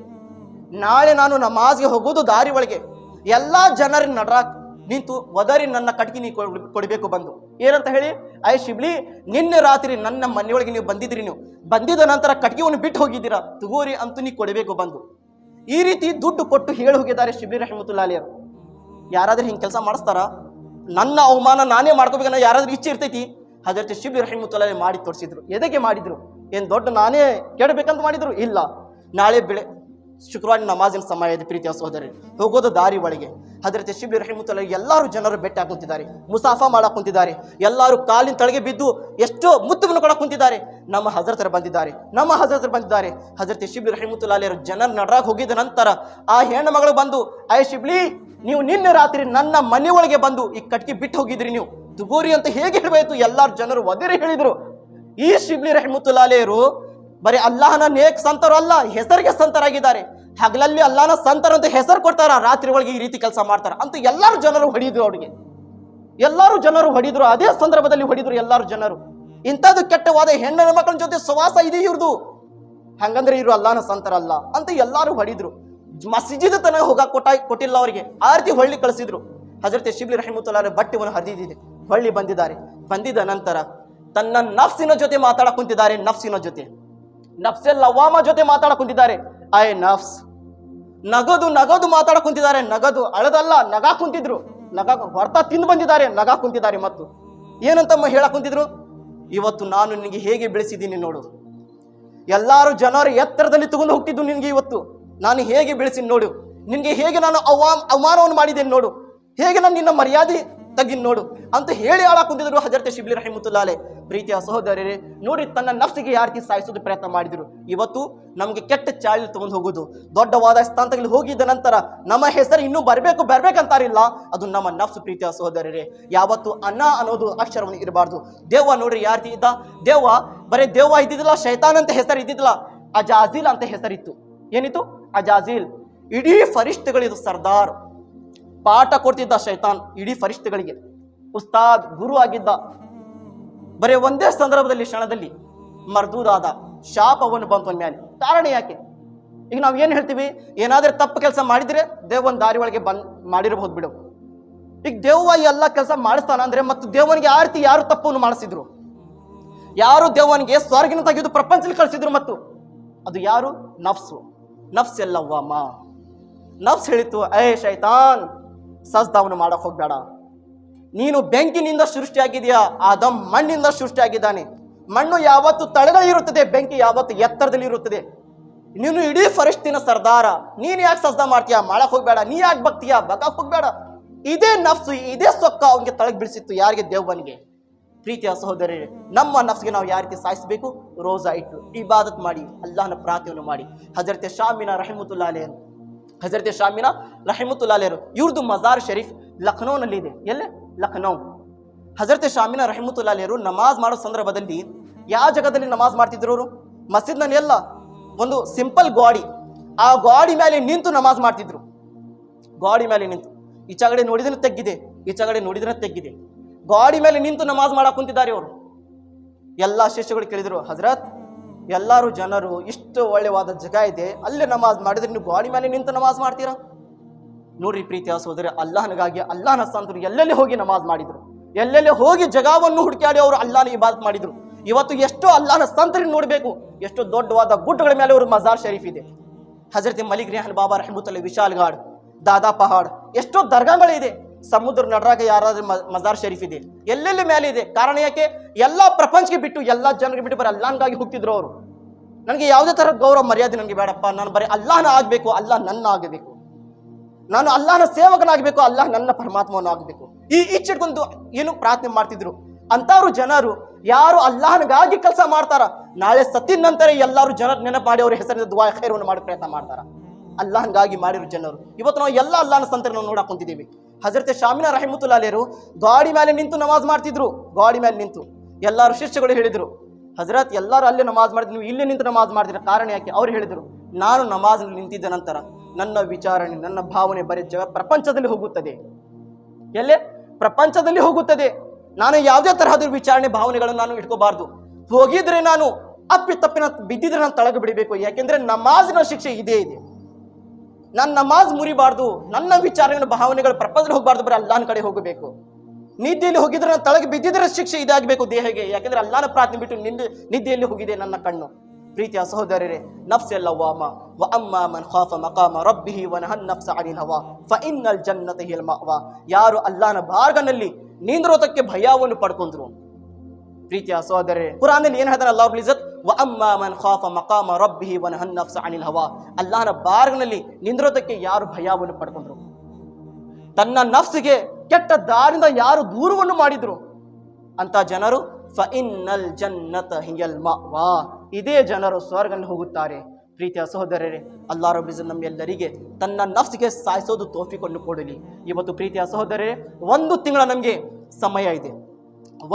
ನಾಳೆ ನಾನು ನಮಾಜ್ಗೆ ಹೋಗೋದು ದಾರಿ ಒಳಗೆ ಎಲ್ಲಾ ಜನರ ನಡ್ರಾಕ್ ನಿಂತು ಒದರಿ ನನ್ನ ಕಟ್ಗಿ ನೀ ಕೊಡಬೇಕು ಬಂದು. ಏನಂತ ಹೇಳಿ, ಐ ಶಿಬ್ಲಿ ನಿನ್ನೆ ರಾತ್ರಿ ನನ್ನ ಮನೆಯೊಳಗೆ ನೀವು ಬಂದಿದ್ರಿ, ನೀವು ಬಂದಿದ ನಂತರ ಕಟ್ಗಿಯನ್ನು ಬಿಟ್ಟು ಹೋಗಿದ್ದೀರಾ, ತಗೋರಿ ಅಂತೂ ನೀ ಕೊಡಬೇಕು ಬಂದು. ಈ ರೀತಿ ದುಡ್ಡು ಕೊಟ್ಟು ಹೇಳಿ ಹೋಗಿದ್ದಾರೆ ಶಿಬ್ಲಿ ರಹಮತುಲ್ಲಾ ಅಲಿಯರು. ಯಾರಾದ್ರೂ ಹಿಂಗೆ ಕೆಲಸ ಮಾಡಿಸ್ತಾರ? ನನ್ನ ಅವಮಾನ ನಾನೇ ಮಾಡ್ಕೋಬೇಕನ್ನೋ ಯಾರಾದ್ರೂ ಇಚ್ಛೆ ಇರ್ತೈತಿ? ಹಜರತ್ ಶಿಬ್ಲಿ ರಹಮತುಲ್ಲಾ ಅಲಿ ಮಾಡಿ ತೋರಿಸಿದ್ರು. ಎದಕ್ಕೆ ಮಾಡಿದ್ರು? ಏನ್ ದೊಡ್ಡ ನಾನೇ ಕೆಡಬೇಕಂತ ಮಾಡಿದ್ರು? ಇಲ್ಲ. ನಾಳೆ ಶುಕ್ರವಾರ ನಮಾಜಿನ ಸಮಯ ಇದೆ ಪ್ರೀತಿಯ ಸಹೋದರಿ, ಹೋಗೋದು ದಾರಿ ಒಳಗೆ ಹಜರತ್ ಶಿಬ್ಲಿ ರಹಮತುಲ್ಲಾ ಎಲ್ಲರೂ ಜನರು ಬೆಟ್ಟ ಕುಂತಿದ್ದಾರೆ, ಮುಸಾಫಾ ಮಾಡಕ್ ಕುಂತಿದ್ದಾರೆ. ಎಲ್ಲರೂ ಕಾಲಿನ ತಳಗೆ ಬಿದ್ದು ಎಷ್ಟೋ ಮುತ್ತುವನ್ನು ಕೊಡಕ್ ಕುಂತಿದ್ದಾರೆ. ನಮ್ಮ ಹಜರತರು ಬಂದಿದ್ದಾರೆ. ಹಜರತ್ ಶಿಬ್ಲಿ ರಹಮತುಲ್ಲಾ ಅಲಿಯರು ಜನರ ನಡ್ರಾಗ ಹೋಗಿದ ನಂತರ ಆ ಹೆಣ್ಣು ಮಗಳು ಬಂದು, ಐ ಶಿಬ್ಲಿ ನೀವು ನಿನ್ನೆ ರಾತ್ರಿ ನನ್ನ ಮನೆ ಒಳಗೆ ಬಂದು ಈ ಕಟ್ಟಿ ಬಿಟ್ಟು ಹೋಗಿದ್ರಿ, ನೀವು ತುಗೋರಿ ಅಂತ ಹೇಗೆ ಹೇಳಬೇಕು? ಎಲ್ಲಾರು ಜನರು ಒದರಿ ಹೇಳಿದ್ರು. ಈ ಶಿಬ್ಲಿ ರಹಮತುಲ್ಲಾ ಅಲಿಯರು ಬರೀ ಅಲ್ಲಾಹನ ನೇಕ್ ಸಂತರು ಅಲ್ಲ, ಹೆಸರಿಗೆ ಸಂತರಾಗಿದ್ದಾರೆ. ಹಗಲಲ್ಲಿ ಅಲ್ಲಾಹನ ಸಂತರು ಅಂತ ಹೆಸರು ಕೊಡ್ತಾರ, ರಾತ್ರಿ ಒಳಗೆ ಈ ರೀತಿ ಕೆಲಸ ಮಾಡ್ತಾರ ಅಂತ ಎಲ್ಲಾರು ಜನರು ಹೊಡಿದ್ರು. ಅವ್ರಿಗೆ ಎಲ್ಲಾರು ಜನರು ಹೊಡಿದ್ರು, ಅದೇ ಸಂದರ್ಭದಲ್ಲಿ ಹೊಡಿದ್ರು ಎಲ್ಲಾರು ಜನರು. ಇಂಥದ್ದು ಕೆಟ್ಟವಾದ ಹೆಣ್ಣಿನ ಮಕ್ಕಳ ಜೊತೆ ಸವಾಸ ಇದೆ ಇವ್ರದು, ಹಂಗಂದ್ರೆ ಇವರು ಅಲ್ಲಾಹನ ಸಂತರಲ್ಲ ಅಂತ ಎಲ್ಲಾರು ಹೊಡಿದ್ರು. ಮಸ್ಜಿದ್ ತನಕ ಹೋಗಕ್ ಕೊಟ್ಟಿಲ್ಲ ಅವರಿಗೆ, ಆ ರೀತಿ ಹೊಳ್ಳಿ ಕಳಿಸಿದ್ರು. ಹಜರತ್ ಶಿಬ್ಲಿ ರಹಮತುಲ್ಲಾ ಬಟ್ಟೆವನ್ನು ಹರಿದಿದೆ, ಹೊಳ್ಳಿ ಬಂದಿದ ನಂತರ ತನ್ನ ನಫ್ಸಿನ ಜೊತೆ ಮಾತಾಡಕ್ ಕುಂತಿದ್ದಾರೆ. ನಫ್ಸೆ ಲವಾಮ ಜೊತೆ ಮಾತಾಡಕ್ ಕುಂತಿದ್ದಾರೆ. ಐ ನಫ್ಸ್, ನಗದು ಮಾತಾಡಕ್ ಕುಂತಿದ್ದಾರೆ. ನಗದು ಅಳದಲ್ಲ, ನಗಾ ಕುಂತಿದ್ರು. ಹೊರತ ತಿಂದು ಬಂದಿದ್ದಾರೆ, ನಗಾ ಕುಂತಿದ್ದಾರೆ. ಮತ್ತು ಏನಂತ ಹೇಳಕ್ ಕುಂತಿದ್ರು, ಇವತ್ತು ನಾನು ನಿನಗೆ ಹೇಗೆ ಬೆಳೆಸಿದ್ದೀನಿ ನೋಡು, ಎಲ್ಲಾರು ಜನರು ಎತ್ತರದಲ್ಲಿ ತಗೊಂಡು ಹೋಗ್ತಿದ್ದು ನಿನ್ಗೆ, ಇವತ್ತು ನಾನು ಹೇಗೆ ಬೆಳೆಸಿ ನೋಡು, ನಿನ್ಗೆ ಹೇಗೆ ನಾನು ಅವಮಾನವನ್ನು ಮಾಡಿದ್ದೇನೆ ನೋಡು, ಹೇಗೆ ನಾನು ನಿನ್ನ ಮರ್ಯಾದೆ ತಗ್ಗಿನ ನೋಡು ಅಂತ ಹೇಳಿ ಆಳ ಕುಂತಿದ್ರು ಹಜರತ್ ಶಿಬ್ಲಿ ರಹಮತುಲ್ಲಾ ಅಲೈ. ಪ್ರೀತಿಯ ಸಹೋದರರೇ ನೋಡಿ, ತನ್ನ ನಫ್ಸಿಗೆ ಯಾವ ರೀತಿ ಸಾಯಿಸೋದು ಪ್ರಯತ್ನ ಮಾಡಿದ್ರು. ಇವತ್ತು ನಮ್ಗೆ ಕೆಟ್ಟ ಚಾಳಿ ತಗೊಂಡು ಹೋಗೋದು, ದೊಡ್ಡವಾದ ಸ್ಥಾನದಲ್ಲಿ ಹೋಗಿದ್ದ ನಂತರ ನಮ್ಮ ಹೆಸರು ಇನ್ನೂ ಬರ್ಬೇಕಂತಾರಿಲ್ಲ, ಅದು ನಮ್ಮ ನಫ್ಸು. ಪ್ರೀತಿಯ ಸಹೋದರರೇ, ಯಾವತ್ತು ಅನ್ನ ಅನ್ನೋದು ಅಕ್ಷರವನ್ನು ಇರಬಾರ್ದು. ದೇವ ನೋಡ್ರಿ ಯಾವ ರೀತಿ ಇದ್ದ. ಬರೀ ದೇವ ಇದ್ದಿದ್ದಿಲ್ಲ, ಶೈತಾನ್ ಅಂತ ಹೆಸರು ಇದ್ದಿದ್ದಿಲ್ಲ, ಅಜಾಜಿಲ್ ಅಂತ ಹೆಸರಿತ್ತು. ಏನಿತ್ತು? ಅಜಾಜಿಲ್. ಇಡೀ ಫರಿಷ್ಠಗಳಿದು ಸರ್ದಾರ್, ಪಾಠ ಕೊಡ್ತಿದ್ದ ಶೈತಾನ್ ಇಡೀ ಫರಿಷ್ಠಗಳಿಗೆ, ಉಸ್ತಾದ್ ಗುರು ಆಗಿದ್ದ. ಬರೀ ಒಂದೇ ಸಂದರ್ಭದಲ್ಲಿ ಕ್ಷಣದಲ್ಲಿ ಮರ್ದೂದಾದ, ಶಾಪವನ್ನು ಬಂತು ಮೇಲೆ. ಕಾರಣ ಯಾಕೆ? ಈಗ ನಾವ್ ಏನ್ ಹೇಳ್ತೀವಿ, ಏನಾದ್ರೂ ತಪ್ಪು ಕೆಲಸ ಮಾಡಿದ್ರೆ ದೇವನ ದಾರಿ ಒಳಗೆ ಮಾಡಿರಬಹುದು ಬಿಡು. ಈಗ ದೇವ ಎಲ್ಲ ಕೆಲಸ ಮಾಡಿಸ್ತಾನ ಅಂದ್ರೆ, ಮತ್ತು ದೇವನಿಗೆ ಆ ರೀತಿ ಯಾರು ತಪ್ಪನ್ನು ಮಾಡಿಸಿದ್ರು? ಯಾರು ದೇವನಿಗೆ ಸ್ವರ್ಗಿನ ತೆಗೆದು ಪ್ರಪಂಚದಲ್ಲಿ ಕಳಿಸಿದ್ರು? ಮತ್ತು ಅದು ಯಾರು? ನಫ್ಸ್ ಎಲ್ಲವ್ವಮ್ಮ. ನಫ್ಸ್ ಹೇಳಿತ್ತು, ಏ ಶೈತಾನ್, ಸಜ್ದಾವನ್ನು ಮಾಡಕ್ ಹೋಗ್ಬೇಡ, ನೀನು ಬೆಂಕಿನಿಂದ ಸೃಷ್ಟಿಯಾಗಿದೆಯಾ, ಆದಮ್ ಮಣ್ಣಿಂದ ಸೃಷ್ಟಿಯಾಗಿದ್ದಾನೆ. ಮಣ್ಣು ಯಾವತ್ತು ತಳಗಳಿರುತ್ತದೆ, ಬೆಂಕಿ ಯಾವತ್ತು ಎತ್ತರದಲ್ಲಿ ಇರುತ್ತದೆ. ನೀನು ಇಡೀ ಫರಿಷ್ಠಿನ ಸರ್ದಾರ, ನೀನ್ ಯಾಕೆ ಸಜ್ದಾ ಮಾಡ್ತೀಯಾ? ಮಾಡಕ್ ಹೋಗ್ಬೇಡ. ನೀ ಯಾಕೆ ಬಗ್ತೀಯಾ? ಬಗ್ಗಕ್ ಹೋಗ್ಬೇಡ. ಇದೇ ನಫ್ಸು, ಇದೇ ಸೊಕ್ಕ ಅವನಿಗೆ ತಳಗ್ ಬಿಡಿಸಿತ್ತು. ಯಾರಿಗೆ? ದೇವನಿಗೆ. ಪ್ರೀತಿಯ ಸಹೋದರರೇ, ನಮ್ಮ ನಫ್ಸ್ಗೆ ನಾವು ಯಾವ ರೀತಿ ಸಾಯಿಸಬೇಕು? ರೋಜಾ ಇಟ್ಟು ಇಬಾದತ್ ಮಾಡಿ, ಅಲ್ಲಾಹನ ಪ್ರಾರ್ಥನೆಯನ್ನು ಮಾಡಿ. ಹಜರತ್ ಶಾಮಿನಾ ರಹಮತುಲ್ಲಾ ಅಲೈಹಿ ಇವ್ರದ್ದು ಮಜಾರ್ ಶರೀಫ್ ಲಖನೌನಲ್ಲಿ ಇದೆ. ಎಲ್ಲೇ? ಲಖನೌ. ಹಜರತ್ ಶಾಮಿನಾ ರಹಮತುಲ್ಲಾ ಅಲೈಹಿ ನಮಾಜ್ ಮಾಡೋ ಸಂದರ್ಭದಲ್ಲಿ ಯಾವ ಜಾಗದಲ್ಲಿ ನಮಾಜ್ ಮಾಡ್ತಿದ್ರು ಅವರು? ಮಸ್ಜಿದ್ನಲ್ಲಿ ಎಲ್ಲ ಒಂದು ಸಿಂಪಲ್ ಗಾಡಿ, ಆ ಗಾಡಿ ಮೇಲೆ ನಿಂತು ನಮಾಜ್ ಮಾಡ್ತಿದ್ರು. ಗಾಡಿ ಮೇಲೆ ನಿಂತು, ಈಚಗಡೆ ನೋಡಿದ್ರೆ ತೆಗ್ಗಿದೆ, ಈಚಗಡೆ ನೋಡಿದ್ರೆ ತೆಗ್ಗಿದೆ. ಗಾಡಿ ಮೇಲೆ ನಿಂತು ನಮಾಜ್ ಮಾಡಕ್ ಕುಂತಿದ್ದಾರೆ ಅವರು. ಎಲ್ಲಾ ಶಿಷ್ಯಗಳು ಕೇಳಿದ್ರು, ಹಜರತ್ ಎಲ್ಲಾರು ಜನರು ಇಷ್ಟು ಒಳ್ಳೆವಾದ ಜಾಗ ಇದೆ, ಅಲ್ಲೇ ನಮಾಜ್ ಮಾಡಿದ್ರೆ ನೀವು ಗಾಡಿ ಮೇಲೆ ನಿಂತು ನಮಾಜ್ ಮಾಡ್ತೀರಾ? ನೋಡ್ರಿ ಪ್ರೀತಿಯ ಸಹೋದರ, ಅಲ್ಲಾಹನಿಗಾಗಿ ಅಲ್ಲಾಹನ ಸಂತರು ಎಲ್ಲೆಲ್ಲಿ ಹೋಗಿ ನಮಾಜ್ ಮಾಡಿದ್ರು, ಎಲ್ಲೆಲ್ಲಿ ಹೋಗಿ ಜಗವನ್ನು ಹುಡುಕಾಡಿ ಅವರು ಅಲ್ಲಾಹನ ಇಬಾದತ್ ಮಾಡಿದ್ರು. ಇವತ್ತು ಎಷ್ಟೋ ಅಲ್ಲಾಹನ ಸಂತರಿಗೆ ನೋಡಬೇಕು, ಎಷ್ಟು ದೊಡ್ಡವಾದ ಗುಡ್ಡಗಳ ಮೇಲೆ ಅವರು ಮಜಾರ್ ಶರೀಫ್ ಇದೆ. ಹಜರತ್ ಮಲಿಕ್ ರೆಹಾನ್ ಬಾಬಾ ರಹಮತುಲ್ಲಾ ವಿಶಾಲ್ಗಾಡ್, ದಾದಾ ಪಹಾಡ್, ಎಷ್ಟೋ ದರ್ಗಾಗಳಿದೆ. ಸಮುದ್ರ ನಡರಾಗ ಯಾರಾದ್ರೂ ಮಜಾರ್ ಶರೀಫ್ ಇದೆ? ಎಲ್ಲೆಲ್ಲಿ ಮೇಲೆ ಇದೆ? ಕಾರಣ ಯಾಕೆ? ಎಲ್ಲ ಪ್ರಪಂಚಕ್ಕೆ ಬಿಟ್ಟು, ಎಲ್ಲ ಜನರಿಗೆ ಬಿಟ್ಟು ಬರೀ ಅಲ್ಲಾಹ್ಗಾಗಿ ಹೋಗ್ತಿದ್ರು ಅವರು. ನನಗೆ ಯಾವುದೇ ಥರದ ಗೌರವ ಮರ್ಯಾದೆ ನನಗೆ ಬೇಡಪ್ಪ, ನಾನು ಬರೀ ಅಲ್ಲಾಹನ ಆಗಬೇಕು, ಅಲ್ಲಾಹ್ ನನ್ನ ಆಗಬೇಕು, ನಾನು ಅಲ್ಲಾಹನ ಸೇವಕನಾಗಬೇಕು, ಅಲ್ಲಾಹ್ ನನ್ನ ಪರಮಾತ್ಮವನ್ನು ಆಗಬೇಕು, ಈ ಇಚ್ಛೆಗೊಂದು ಏನು ಪ್ರಾರ್ಥನೆ ಮಾಡ್ತಿದ್ರು. ಅಂತವ್ರು ಜನರು ಯಾರು ಅಲ್ಲಾಹನಿಗಾಗಿ ಕೆಲಸ ಮಾಡ್ತಾರ, ನಾಳೆ ಸತ್ತಿನ ನಂತರ ಎಲ್ಲರೂ ಜನರ ನೆನಪು ಮಾಡಿ ಅವ್ರ ಹೆಸರಿನ ದುವಾ ಖೈರವನ್ನು ಮಾಡಿ ಪ್ರಯತ್ನ ಮಾಡ್ತಾರ. ಅಲ್ಲಾಹನ್ಗಾಗಿ ಮಾಡಿರೋ ಜನರು ಇವತ್ತು ನಾವು ಎಲ್ಲ ಅಲ್ಲಾಹನ ಸಂತರ ನಾವು ನೋಡಕ್ ಕುಂತಿದ್ದೀವಿ. ಹಜರತ್ ಶಾಮಿನ ರಹಿಮತುಲ್ಲಾ ಅಲಿಯರು ಗಾಡಿ ಮೇಲೆ ನಿಂತು ನಮಾಜ್ ಮಾಡ್ತಿದ್ರು. ಗಾಡಿ ಮೇಲೆ ನಿಂತು ಎಲ್ಲರೂ ಶಿಷ್ಯಗಳು ಹೇಳಿದ್ರು, ಹಜರತ್ ಎಲ್ಲರೂ ಅಲ್ಲೇ ನಮಾಜ್ ಮಾಡಿದ್ರು, ನೀವು ಇಲ್ಲೇ ನಿಂತು ನಮಾಜ್ ಮಾಡ್ತೀರ, ಕಾರಣ ಯಾಕೆ? ಅವ್ರು ಹೇಳಿದ್ರು, ನಾನು ನಮಾಜ್ ನಿಂತಿದ್ದ ನಂತರ ನನ್ನ ವಿಚಾರಣೆ, ನನ್ನ ಭಾವನೆ ಬರೀ ಪ್ರಪಂಚದಲ್ಲಿ ಹೋಗುತ್ತದೆ. ಎಲ್ಲೇ? ಪ್ರಪಂಚದಲ್ಲಿ ಹೋಗುತ್ತದೆ. ನಾನು ಯಾವುದೇ ತರಹದ ವಿಚಾರಣೆ ಭಾವನೆಗಳನ್ನು ನಾನು ಇಟ್ಕೋಬಾರ್ದು. ಹೋಗಿದ್ರೆ ನಾನು ತಪ್ಪಿನ ಬಿದ್ದಿದ್ರೆ ನಾನು ತಳಗ ಬಿಡಬೇಕು. ಯಾಕೆಂದ್ರೆ ನಮಾಜಿನ ಶಿಕ್ಷೆ ಇದೇ ಇದೆ. ನಾನು ನಮಾಜ್ ಮುರಿಬಾರ್ದು, ನನ್ನ ವಿಚಾರಗಳ ಭಾವನೆಗಳು ಪ್ರಪಂಚದಲ್ಲಿ ಹೋಗಬಾರ್ದು, ಬರೀ ಅಲ್ಲಾಹನ ಕಡೆ ಹೋಗಬೇಕು. ನಿದ್ದೆಯಲ್ಲಿ ಹೋಗಿದ್ರೆ ನಾನು ತಳಗೆ ಬಿದ್ದಿದ್ರೆ ಶಿಕ್ಷೆ ಇದಾಗಬೇಕು ದೇಹಕ್ಕೆ. ಯಾಕೆಂದ್ರೆ ಅಲ್ಲಾಹನ ಪ್ರಾರ್ಥನೆ ಬಿಟ್ಟು ನಿದ್ದೆಯಲ್ಲಿ ಹೋಗಿದೆ ನನ್ನ ಕಣ್ಣು. ಪ್ರೀತಿಯ ಸಹೋದರರೇ, ನಫ್ಸ್ ಲವ್ವಾಮ ವ ಅಮ್ಮಾ ಮನ್ ಖಾಫ ಮಕಾಮ ರಬ್ಬಿಹಿ ವ ನಹನ್ ನಫ್ಸ ಅನಿಲ್ ಹವಾ ಫಇನ್ನಲ್ ಜನ್ನತ ಹಿಯಲ್ ಮಅವಾ. ಯಾರು ಅಲ್ಲಾಹನ ಬಾರ್ಗನಲ್ಲಿ ನಿಂದ್ರೋತಕ್ಕೆ ಭಯವನ್ನು ಪಡ್ಕೊಂಡ್ರು. ಪ್ರೀತಿಯ ಸಹೋದರರೇ, ಕುರಾನಲ್ಲಿ ಏನು ಹೇಳ್ತಾನೆ ಅಲ್ಲಾಹ್ ರಬ್ಬುಲ್ ಇಜ್ಜತ್, ವ ಅಮ್ಮಾ ಮನ್ ಖಾಫ ಮಕಾಮ ರಬ್ಬಿಹಿ ವ ನಹನ್ ನಫ್ಸ ಅನಿಲ್ ಹವಾ. ಅಲ್ಲಾಹನ ಬಾರ್ಗನಲ್ಲಿ ನಿಂದ್ರೋತಕ್ಕೆ ಯಾರು ಭಯವನ್ನು ಪಡ್ಕೊಂಡ್ರು, ತನ್ನ ನಫ್ಸಿಗೆ ಕೆಟ್ಟ ದಾರಿಯಿಂದ ಯಾರು ದೂರವನ್ನು ಮಾಡಿದ್ರು ಅಂತ ಜನರು ಫಇನ್ನಲ್ ಜನ್ನತ ಹಿಯಲ್ ಮಅವಾ, ಇದೇ ಜನರು ಸ್ವರ್ಗದಲ್ಲಿ ಹೋಗುತ್ತಾರೆ. ಪ್ರೀತಿಯ ಸಹೋದರರೇ, ಅಲ್ಲಾಹ್ ರಬ್ಬುಲ್ ಇಜ್ಜತ್ ನಮ್ಮೆಲ್ಲರಿಗೆ ತನ್ನ ನಫ್ಸಿಗೆ ಸಾಯಿಸೋದು ತೌಫೀಕನ್ನು ಕೊಡಲಿ. ಇವತ್ತು ಪ್ರೀತಿಯ ಸಹೋದರರೇ, 1 ತಿಂಗಳ ನಮಗೆ ಸಮಯ ಇದೆ,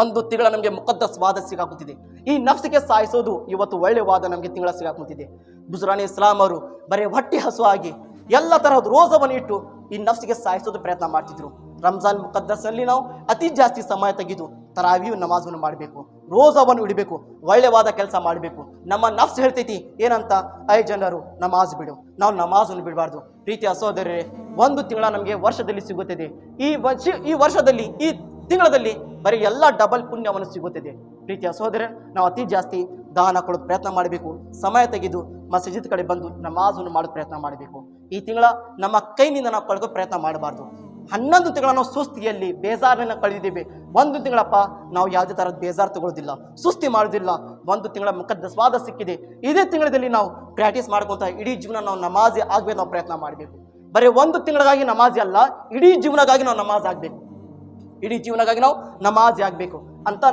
1 ತಿಂಗಳ ನಮಗೆ ಮುಕದ್ದಸ್ ವಾದ ಸಿಗಾಕುತ್ತಿದೆ. ಈ ನಫ್ಸಿಗೆ ಸಾಯಿಸೋದು ಇವತ್ತು ಒಳ್ಳೆ ವಾದ ನಮಗೆ ತಿಂಗಳ ಸಿಗಾಕುತ್ತಿದೆ. ಬುಜ್ರಾನಿ ಇಸ್ಲಾಂ ಅವರು ಬರೀ ಹೊಟ್ಟೆ ಹಸುವಾಗಿ ಎಲ್ಲ ತರಹದ ರೋಜವನ್ನು ಇಟ್ಟು ಈ ನಫ್ಸಿಗೆ ಸಾಯಿಸೋದು ಪ್ರಯತ್ನ ಮಾಡ್ತಿದ್ರು. ರಂಜಾನ್ ಮುಕದ್ದಸ್ನಲ್ಲಿ ನಾವು ಅತಿ ಜಾಸ್ತಿ ಸಮಯ ತೆಗೆದು ತರಾವಿ ನಮಾಜನ್ನು ಮಾಡಬೇಕು, ರೋಜಾವನ್ನು ಇಡಬೇಕು, ಒಳ್ಳೆವಾದ ಕೆಲಸ ಮಾಡಬೇಕು. ನಮ್ಮ ನಫ್ಸ್ ಹೇಳ್ತೈತಿ ಏನಂತ, ಜನರು ನಮಾಜ್ ಬಿಡು, ನಾವು ನಮಾಜನ್ನು ಬಿಡಬಾರ್ದು. ಪ್ರೀತಿಯ ಸಹೋದರರೇ, 1 ತಿಂಗಳ ನಮಗೆ ವರ್ಷದಲ್ಲಿ ಸಿಗುತ್ತದೆ. ಈ ವರ್ಷದಲ್ಲಿ, ಈ ತಿಂಗಳಲ್ಲಿ ಬರೀ ಎಲ್ಲ ಡಬಲ್ ಪುಣ್ಯವನ್ನು ಸಿಗುತ್ತದೆ. ಪ್ರೀತಿಯ ಸಹೋದರ, ನಾವು ಅತಿ ಜಾಸ್ತಿ ದಾನ ಕೊಡೋದು ಪ್ರಯತ್ನ ಮಾಡಬೇಕು. ಸಮಯ ತೆಗೆದು ಮಸೀದ್ ಕಡೆ ಬಂದು ನಮಾಜನ್ನು ಮಾಡೋದು ಪ್ರಯತ್ನ ಮಾಡಬೇಕು. ಈ ತಿಂಗಳ ನಮ್ಮ ಕೈನಿಂದ ನಾವು ಕಳೆದು ಪ್ರಯತ್ನ ಮಾಡಬಾರ್ದು. 11 ತಿಂಗಳ ನಾವು ಸುಸ್ತಿಯಲ್ಲಿ ಬೇಜಾರನ್ನ ಕಳೆದಿದ್ದೇವೆ. 1 ತಿಂಗಳಪ್ಪ ನಾವು ಯಾವುದೇ ಥರದ ಬೇಜಾರು ತಗೊಳ್ಳೋದಿಲ್ಲ, ಸುಸ್ತಿ ಮಾಡೋದಿಲ್ಲ. 1 ತಿಂಗಳ ಮುಕದ್ದಸ್ ವಾದ ಸಿಕ್ಕಿದೆ. ಇದೇ ತಿಂಗಳಲ್ಲಿ ನಾವು ಪ್ರಾಕ್ಟೀಸ್ ಮಾಡ್ಕೊಂತ ಇಡೀ ಜೀವನ ನಾವು ನಮಾಜಿ ಆಗಬೇಕು, ನಾವು ಪ್ರಯತ್ನ ಮಾಡಬೇಕು. ಬರೀ 1 ತಿಂಗಳಿಗಾಗಿ ನಮಾಜಿ ಅಲ್ಲ, ಇಡೀ ಜೀವನಗಾಗಿ ನಾವು ನಮಾಜ್ ಆಗಬೇಕು, ಇಡೀ ಜೀವನಗಾಗಿ ನಾವು ನಮಾಜಿ ಆಗಬೇಕು ಅಂತ